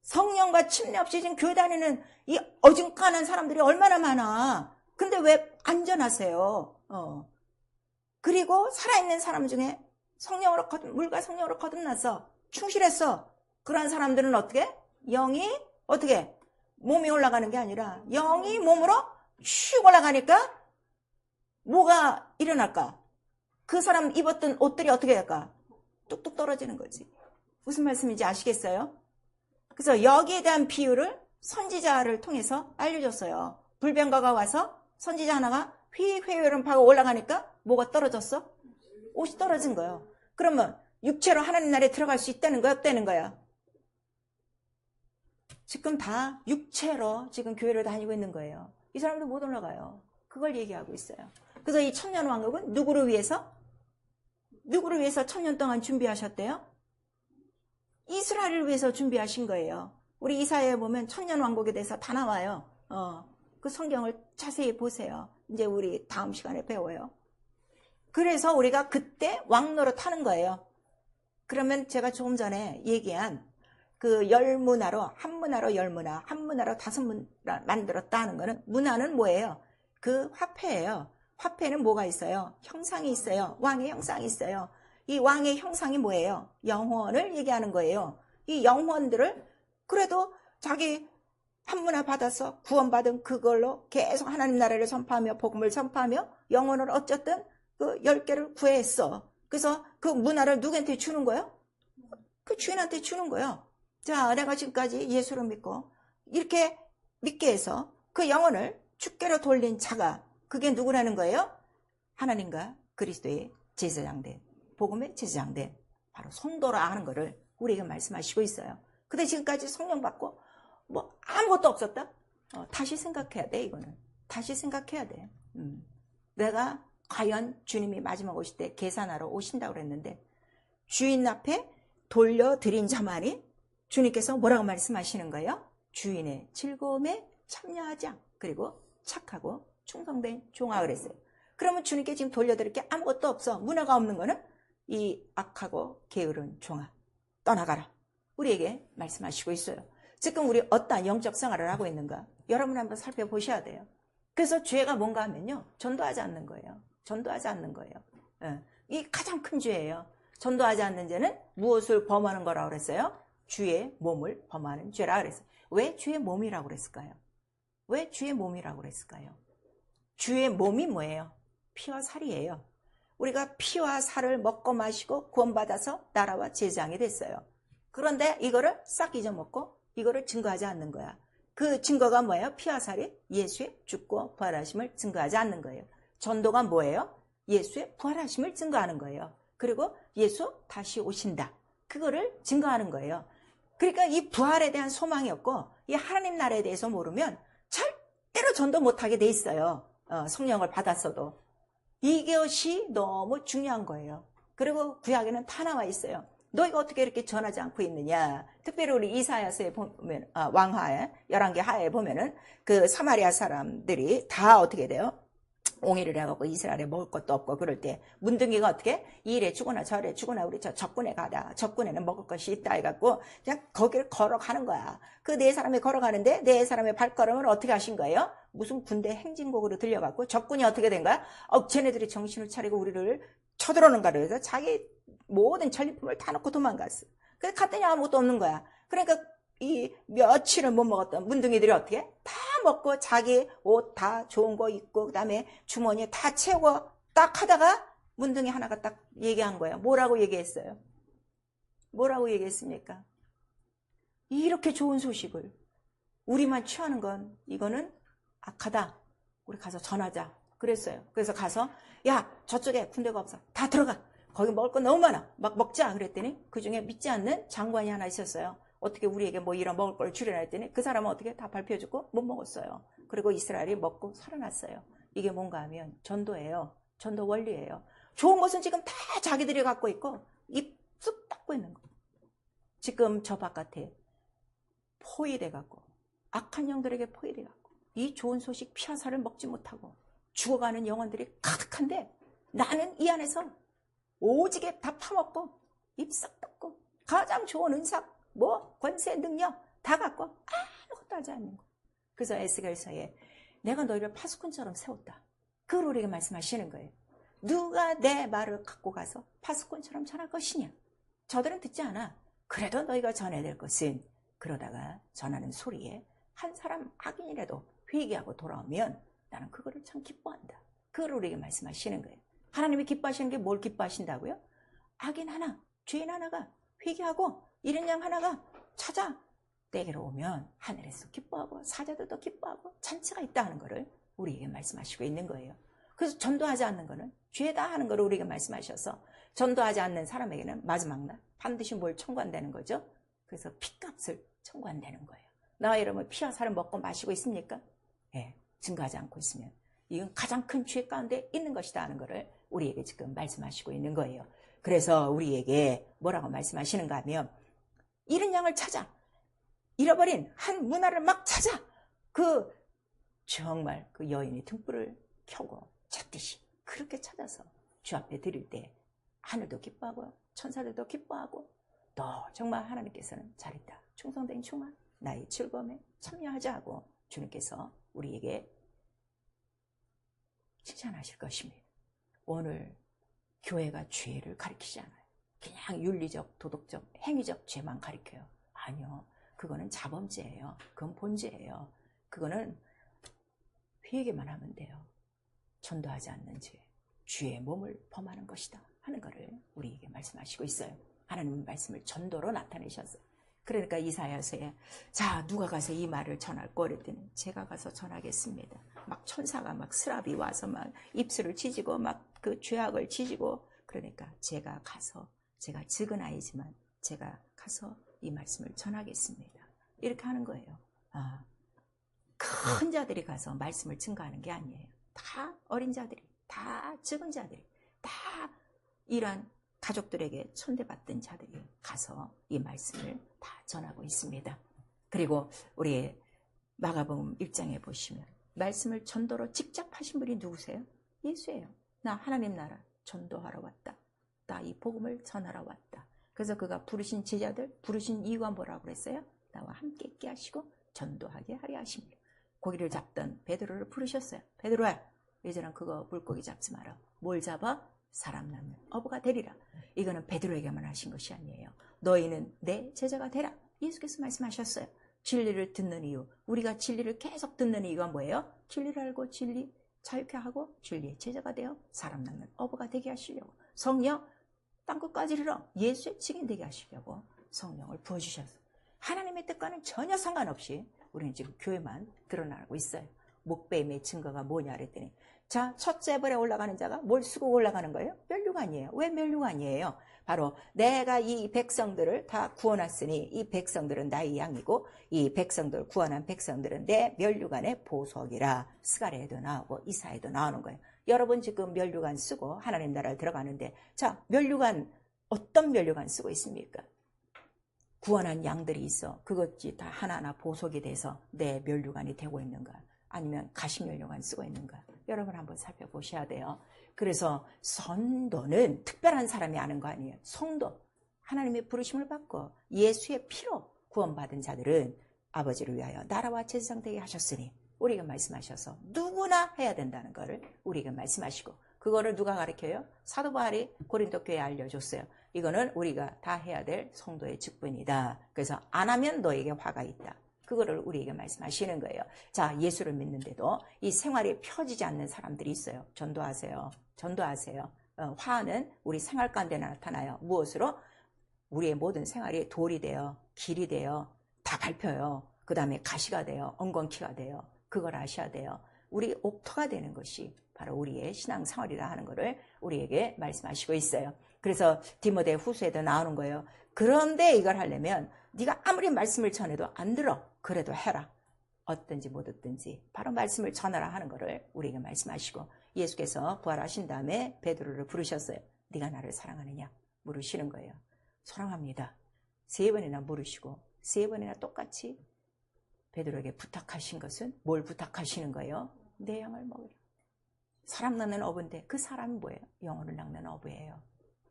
성령과 침례 없이 지금 교회 다니는 이 어중간한 사람들이 얼마나 많아. 근데 왜 안전하세요? 그리고 살아있는 사람 중에 물과 성령으로 거듭났어, 충실했어, 그런 사람들은 어떻게? 영이 어떻게? 몸이 올라가는 게 아니라 영이 몸으로 슉 올라가니까 뭐가 일어날까? 그 사람 입었던 옷들이 어떻게 될까? 뚝뚝 떨어지는 거지. 무슨 말씀인지 아시겠어요? 그래서 여기에 대한 비유를 선지자를 통해서 알려줬어요. 불병거가 와서 선지자 하나가 휘휘휘름 파고 올라가니까 뭐가 떨어졌어? 옷이 떨어진 거예요. 그러면 육체로 하나님 나라에 들어갈 수 있다는 거야, 없다는 거야? 지금 다 육체로 지금 교회를 다니고 있는 거예요. 이 사람도 못 올라가요. 그걸 얘기하고 있어요. 그래서 이 천년 왕국은 누구를 위해서 1000년 동안 준비하셨대요? 이스라엘을 위해서 준비하신 거예요. 우리 이사야에 보면 천년 왕국에 대해서 다 나와요. 그 성경을 자세히 보세요. 이제 우리 다음 시간에 배워요. 그래서 우리가 그때 왕노릇 하는 거예요. 그러면 제가 조금 전에 얘기한 그 열문화로, 한문화로 열문화, 한문화로 5문화 만들었다 하는 거는, 문화는 뭐예요? 그 화폐예요. 화폐는 뭐가 있어요? 형상이 있어요. 왕의 형상이 있어요. 이 왕의 형상이 뭐예요? 영혼을 얘기하는 거예요. 이 영혼들을 그래도 자기 한문화 받아서 구원받은 그걸로 계속 하나님 나라를 선포하며 복음을 선포하며 영혼을 어쨌든 그 10개를 구했어. 그래서 그 문화를 누구한테 주는 거예요? 그 주인한테 주는 거예요. 자, 내가 지금까지 예수를 믿고 이렇게 믿게 해서 그 영혼을 주께로 돌린 자가, 그게 누구라는 거예요? 하나님과 그리스도의 제사장된, 복음의 제사장된 바로 성도라 하는 거를 우리에게 말씀하시고 있어요. 근데 지금까지 성령 받고 뭐 아무것도 없었다? 다시 생각해야 돼. 이거는 다시 생각해야 돼. 내가 과연 주님이 마지막 오실 때 계산하러 오신다고 그랬는데, 주인 앞에 돌려드린 자만이 주님께서 뭐라고 말씀하시는 거예요? 주인의 즐거움에 참여하자. 그리고 착하고 충성된 종아 그랬어요. 그러면 주님께 지금 돌려드릴 게 아무것도 없어. 문화가 없는 거는 이 악하고 게으른 종아 떠나가라. 우리에게 말씀하시고 있어요. 지금 우리 어떠한 영적 생활을 하고 있는가? 여러분 한번 살펴보셔야 돼요. 그래서 죄가 뭔가 하면요. 전도하지 않는 거예요. 전도하지 않는 거예요. 이 가장 큰 죄예요. 전도하지 않는 죄는 무엇을 범하는 거라고 그랬어요? 주의 몸을 범하는 죄라 그랬어요. 왜 주의 몸이라고 그랬을까요? 왜 주의 몸이라고 그랬을까요? 주의 몸이 뭐예요? 피와 살이에요. 우리가 피와 살을 먹고 마시고 구원받아서 나라와 제사장이 됐어요. 그런데 이거를 싹 잊어먹고 이거를 증거하지 않는 거야. 그 증거가 뭐예요? 피와 살이 예수의 죽고 부활하심을 증거하지 않는 거예요. 전도가 뭐예요? 예수의 부활하심을 증거하는 거예요. 그리고 예수 다시 오신다. 그거를 증거하는 거예요. 그러니까 이 부활에 대한 소망이 없고 이 하나님 나라에 대해서 모르면 절대로 전도 못하게 돼 있어요. 성령을 받았어도. 이것이 너무 중요한 거예요. 그리고 구약에는 다 나와 있어요. 너희가 어떻게 이렇게 전하지 않고 있느냐. 특별히 우리 이사야서에 보면 왕하에 11개 하에 보면은 그 사마리아 사람들이 다 어떻게 돼요? 옹이를 해갖고 이스라엘에 먹을 것도 없고 그럴 때 문둥이가 어떻게 이래 주거나 저래 주거나 우리 저 적군에 가다 적군에는 먹을 것이 있다 해갖고 그냥 거기를 걸어가는 거야. 그 네 사람이 걸어가는데 네 사람의 발걸음을 어떻게 하신 거예요? 무슨 군대 행진곡으로 들려갖고 적군이 어떻게 된 거야? 쟤네들이 정신을 차리고 우리를 쳐들어오는가 그래서 자기 모든 전리품을 다 놓고 도망갔어. 그래서 갔더니 아무것도 없는 거야. 그러니까 이 며칠을 못 먹었던 문둥이들이 어떻게 다 먹고 자기 옷 다 좋은 거 입고 그다음에 주머니에 다 채우고 딱 하다가 문둥이 하나가 딱 얘기한 거예요. 뭐라고 얘기했어요? 뭐라고 얘기했습니까? 이렇게 좋은 소식을 우리만 취하는 건 이거는 악하다. 우리 가서 전하자. 그랬어요. 그래서 가서 야 저쪽에 군대가 없어. 다 들어가. 거기 먹을 거 너무 많아. 막 먹자. 그랬더니 그중에 믿지 않는 장관이 하나 있었어요. 어떻게 우리에게 뭐 이런 먹을 걸 주려나 했더니 그 사람은 어떻게 다 발표해주고 못 먹었어요. 그리고 이스라엘이 먹고 살아났어요. 이게 뭔가 하면 전도예요. 전도 원리예요. 좋은 것은 지금 다 자기들이 갖고 있고 입 쑥 닫고 있는 거. 지금 저 바깥에 포위돼갖고 악한 영들에게 포위돼갖고 이 좋은 소식 피와 살을 먹지 못하고 죽어가는 영혼들이 가득한데 나는 이 안에서 오지게 다 파먹고 입 싹 닫고 가장 좋은 은사 뭐 권세 능력 다 갖고 아무것도 하지 않는 거. 그래서 에스겔서에 내가 너희를 파수꾼처럼 세웠다. 그걸 우리에게 말씀하시는 거예요. 누가 내 말을 갖고 가서 파수꾼처럼 전할 것이냐. 저들은 듣지 않아. 그래도 너희가 전해야 될 것은 그러다가 전하는 소리에 한 사람 악인이라도 회개하고 돌아오면 나는 그거를 참 기뻐한다. 그걸 우리에게 말씀하시는 거예요. 하나님이 기뻐하시는 게 뭘 기뻐하신다고요? 악인 하나, 죄인 하나가 회개하고 이른 양 하나가 찾아 내게로 오면 하늘에서 기뻐하고 사자들도 기뻐하고 잔치가 있다 하는 것을 우리에게 말씀하시고 있는 거예요. 그래서 전도하지 않는 것은 죄다 하는 것을 우리에게 말씀하셔서 전도하지 않는 사람에게는 마지막 날 반드시 뭘 청구한다는 거죠. 그래서 피값을 청구한다는 거예요. 나와 여러분 피와 살을 먹고 마시고 있습니까? 예, 증거하지 않고 있으면 이건 가장 큰 죄 가운데 있는 것이다 하는 것을 우리에게 지금 말씀하시고 있는 거예요. 그래서 우리에게 뭐라고 말씀하시는가 하면 잃은 양을 찾아 잃어버린 한 문화를 막 찾아 정말 그 여인이 등불을 켜고 찾듯이 그렇게 찾아서 주 앞에 드릴 때 하늘도 기뻐하고 천사들도 기뻐하고 너 정말 하나님께서는 잘했다. 충성된 종아 나의 즐거움에 참여하자 하고 주님께서 우리에게 칭찬하실 것입니다. 오늘 교회가 죄를 가리키지 않아요. 그냥 윤리적, 도덕적, 행위적 죄만 가리켜요. 아니요. 그거는 자범죄예요. 그건 본죄예요. 그거는 회개만 하면 돼요. 전도하지 않는 죄, 주의 몸을 범하는 것이다 하는 것을 우리에게 말씀하시고 있어요. 하나님은 말씀을 전도로 나타내셨어요. 그러니까 이사야서에 자 누가 가서 이 말을 전할 거 그랬더니 제가 가서 전하겠습니다. 막 천사가 막 스랍이 와서 막 입술을 찢고 막 그 죄악을 찢고 그러니까 제가 가서 제가 적은 아이지만 제가 가서 이 말씀을 전하겠습니다. 이렇게 하는 거예요. 큰 자들이 가서 말씀을 증거하는 게 아니에요. 다 어린 자들이 다 적은 자들이 다 이러한 가족들에게 천대받던 자들이 가서 이 말씀을 다 전하고 있습니다. 그리고 우리 마가복음 1장에 보시면 말씀을 전도로 직접 하신 분이 누구세요? 예수예요. 나 하나님 나라 전도하러 왔다. 나 이 복음을 전하러 왔다. 그래서 그가 부르신 제자들, 부르신 이유가 뭐라고 그랬어요? 나와 함께 있게 하시고 전도하게 하려 하십니다. 고기를 잡던 베드로를 부르셨어요. 베드로야, 이제는 그거 물고기 잡지 마라. 뭘 잡아? 사람 낳는 어부가 되리라. 이거는 베드로에게만 하신 것이 아니에요. 너희는 내 제자가 되라. 예수께서 말씀하셨어요. 진리를 듣는 이유, 우리가 진리를 계속 듣는 이유가 뭐예요? 진리를 알고 진리 자유케 하고 진리의 제자가 되어 사람 낳는 어부가 되게 하시려고 성령 땅끝까지 이르러 예수의 증인 되게 하시려고 성령을 부어주셨어요. 하나님의 뜻과는 전혀 상관없이 우리는 지금 교회만 드러나고 있어요. 목배임의 증거가 뭐냐 그랬더니 자, 첫 재벌에 올라가는 자가 뭘 쓰고 올라가는 거예요? 면류관이에요. 왜 면류관이에요? 바로 내가 이 백성들을 다 구원했으니 이 백성들은 나의 양이고 이 백성들 구원한 백성들은 내 면류관의 보석이라. 스가랴에도 나오고 이사야에도 나오는 거예요. 여러분 지금 면류관 쓰고 하나님 나라에 들어가는데 자, 면류관 어떤 면류관 쓰고 있습니까? 구원한 양들이 있어. 그것이 다 하나하나 보석이 돼서 내 면류관이 되고 있는가? 아니면 가시 면류관 쓰고 있는가? 여러분 한번 살펴보셔야 돼요. 그래서 선도는 특별한 사람이 하는 거 아니에요. 성도, 하나님의 부르심을 받고 예수의 피로 구원받은 자들은 아버지를 위하여 나라와 제사장 되게 하셨으니 우리가 말씀하셔서 누구나 해야 된다는 것을 우리가 말씀하시고 그거를 누가 가르쳐요? 사도 바울이 고린도 교회에 알려줬어요. 이거는 우리가 다 해야 될 성도의 직분이다. 그래서 안 하면 너에게 화가 있다. 그거를 우리에게 말씀하시는 거예요. 자, 예수를 믿는데도 이 생활이 펴지지 않는 사람들이 있어요. 전도하세요. 전도하세요. 화는 우리 생활 가운데 나타나요. 무엇으로? 우리의 모든 생활이 돌이 돼요. 길이 돼요. 다 밟혀요. 그 다음에 가시가 돼요. 엉겅퀴가 돼요. 그걸 아셔야 돼요. 우리 옥토가 되는 것이 바로 우리의 신앙생활이라 하는 것을 우리에게 말씀하시고 있어요. 그래서 디모데 후서에도 나오는 거예요. 그런데 이걸 하려면 네가 아무리 말씀을 전해도 안 들어. 그래도 해라. 어떤지 못 얻든지 바로 말씀을 전하라 하는 것을 우리에게 말씀하시고 예수께서 부활하신 다음에 베드로를 부르셨어요. 네가 나를 사랑하느냐? 물으시는 거예요. 사랑합니다. 3번이나 물으시고 3번이나 똑같이 베드로에게 부탁하신 것은 뭘 부탁하시는 거예요? 내 양을 먹으라. 사람 낳는 어부인데 그 사람이 뭐예요? 영혼을 낳는 어부예요.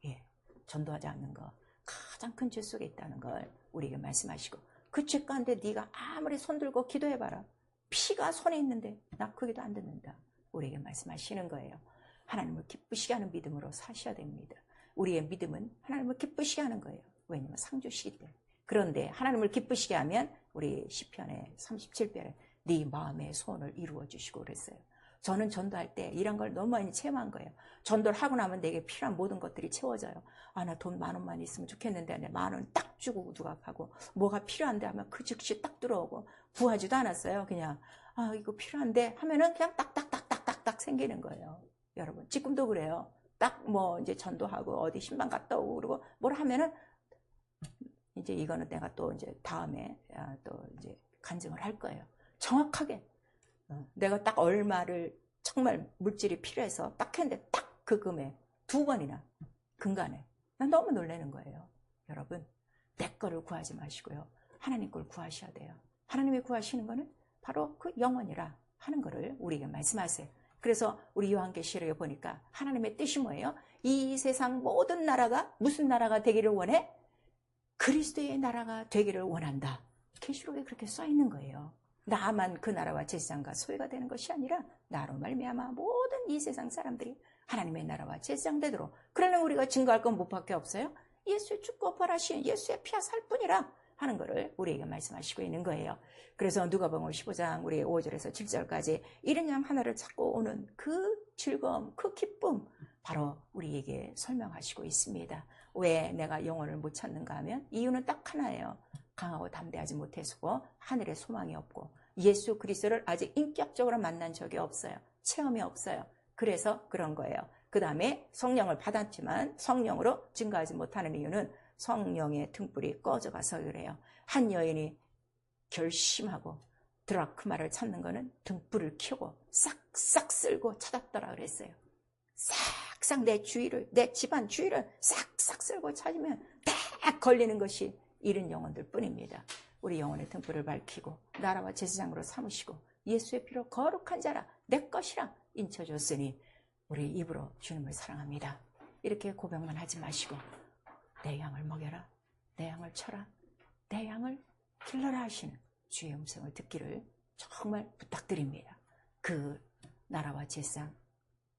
예, 전도하지 않는 거 가장 큰 죄 속에 있다는 걸 우리에게 말씀하시고 그 죄 가운데 네가 아무리 손들고 기도해봐라. 피가 손에 있는데 나 그 기도 안 듣는다. 우리에게 말씀하시는 거예요. 하나님을 기쁘시게 하는 믿음으로 사셔야 됩니다. 우리의 믿음은 하나님을 기쁘시게 하는 거예요. 왜냐하면 상주시기 때문에. 그런데 하나님을 기쁘시게 하면 우리 시편의 37편에 네 마음의 소원을 이루어 주시고 그랬어요. 저는 전도할 때 이런 걸 너무 많이 체험한 거예요. 전도를 하고 나면 내게 필요한 모든 것들이 채워져요. 아, 나 돈 10,000원만 있으면 좋겠는데 내 10,000원 딱 주고 누각하고 뭐가 필요한데 하면 그 즉시 딱 들어오고 구하지도 않았어요. 그냥 아, 이거 필요한데 하면은 그냥 딱딱딱딱딱딱 생기는 거예요. 여러분 지금도 그래요. 딱 뭐 이제 전도하고 어디 신방 갔다 오고 그러고 뭘 하면은 이제 이거는 내가 또 이제 다음에 또 이제 간증을 할 거예요. 정확하게 내가 딱 얼마를 정말 물질이 필요해서 딱 했는데 딱 그 금액 2번이나 근간에 난 너무 놀라는 거예요. 여러분 내 거를 구하지 마시고요. 하나님 걸 구하셔야 돼요. 하나님이 구하시는 거는 바로 그 영원이라 하는 거를 우리에게 말씀하세요. 그래서 우리 요한계시록에 보니까 하나님의 뜻이 뭐예요? 이 세상 모든 나라가 무슨 나라가 되기를 원해? 그리스도의 나라가 되기를 원한다. 계시록에 그렇게 써 있는 거예요. 나만 그 나라와 제사장과 소유가 되는 것이 아니라 나로 말미암아 모든 이 세상 사람들이 하나님의 나라와 제사장 되도록. 그러면 우리가 증거할 건 뭐밖에 없어요? 예수의 죽고 부활하신 예수의 피와 살 뿐이라 하는 것을 우리에게 말씀하시고 있는 거예요. 그래서 누가복음 15장 우리 5절에서 7절까지 이른 양 하나를 찾고 오는 그 즐거움, 그 기쁨 바로 우리에게 설명하시고 있습니다. 왜 내가 영혼을 못 찾는가 하면 이유는 딱 하나예요. 강하고 담대하지 못해서고 하늘에 소망이 없고 예수 그리스도를 아직 인격적으로 만난 적이 없어요. 체험이 없어요. 그래서 그런 거예요. 그 다음에 성령을 받았지만 성령으로 증거하지 못하는 이유는 성령의 등불이 꺼져가서 그래요. 한 여인이 결심하고 드라크마를 찾는 거는 등불을 켜고 싹싹 쓸고 찾았더라 그랬어요. 싹 싹싹 내 주위를, 내 집안 주위를 싹싹 쓸고 찾으면 딱 걸리는 것이 잃은 영혼들 뿐입니다. 우리 영혼의 등불을 밝히고 나라와 제사장으로 삼으시고 예수의 피로 거룩한 자라 내 것이라 인쳐줬으니 우리 입으로 주님을 사랑합니다. 이렇게 고백만 하지 마시고 내 양을 먹여라, 내 양을 쳐라, 내 양을 길러라 하시는 주의 음성을 듣기를 정말 부탁드립니다. 그 나라와 제사장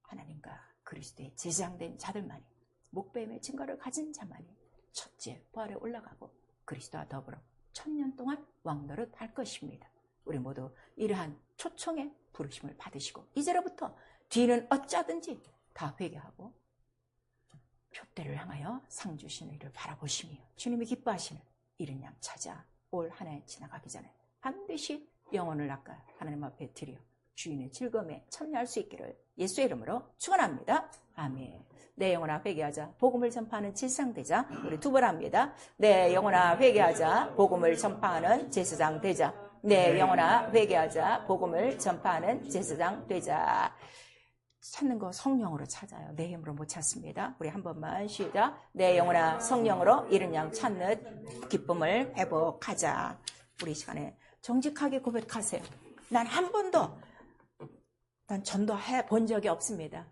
하나님과 그리스도의 제사장된 자들만이, 목배임의 증거를 가진 자만이 첫째 부활에 올라가고 그리스도와 더불어 1000년 동안 왕노릇 할 것입니다. 우리 모두 이러한 초청의 부르심을 받으시고 이제로부터 뒤는 어쩌든지 다 회개하고 표대를 향하여 상 주시는 이를 바라보시며 주님이 기뻐하시는 이른 양 찾아 올 한 해 지나가기 전에 반드시 영혼을 낚아 하나님 앞에 드려 주인의 즐거움에 참여할 수 있기를 예수의 이름으로 축원합니다. 아멘. 내 영혼아 회개하자. 복음을 전파하는 제사장 되자. 우리 두 번 합니다. 내 영혼아 회개하자. 복음을 전파하는 제사장 되자. 내 영혼아 회개하자. 복음을 전파하는 제사장 되자. 찾는 거 성령으로 찾아요. 내 힘으로 못 찾습니다. 우리 한 번만 시작. 내 영혼아 성령으로 이른 양 찾는 기쁨을 회복하자. 우리 시간에 정직하게 고백하세요. 난 한 번도 난 전도해 본 적이 없습니다.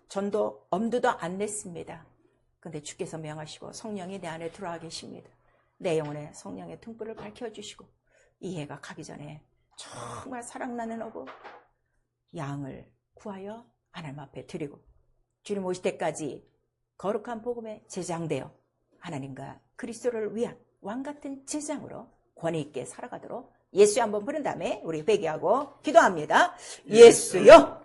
전도 엄두도 안 냈습니다. 근데 주께서 명하시고 성령이 내 안에 들어와 계십니다. 내 영혼에 성령의 등불을 밝혀주시고 이 해가 가기 전에 정말 사랑나는 어부 양을 구하여 하나님 앞에 드리고 주님 오실 때까지 거룩한 복음에 제장되어 하나님과 그리스도를 위한 왕같은 제장으로 권위 있게 살아가도록 예수 한번 부른 다음에 우리 회개하고 기도합니다. 예수여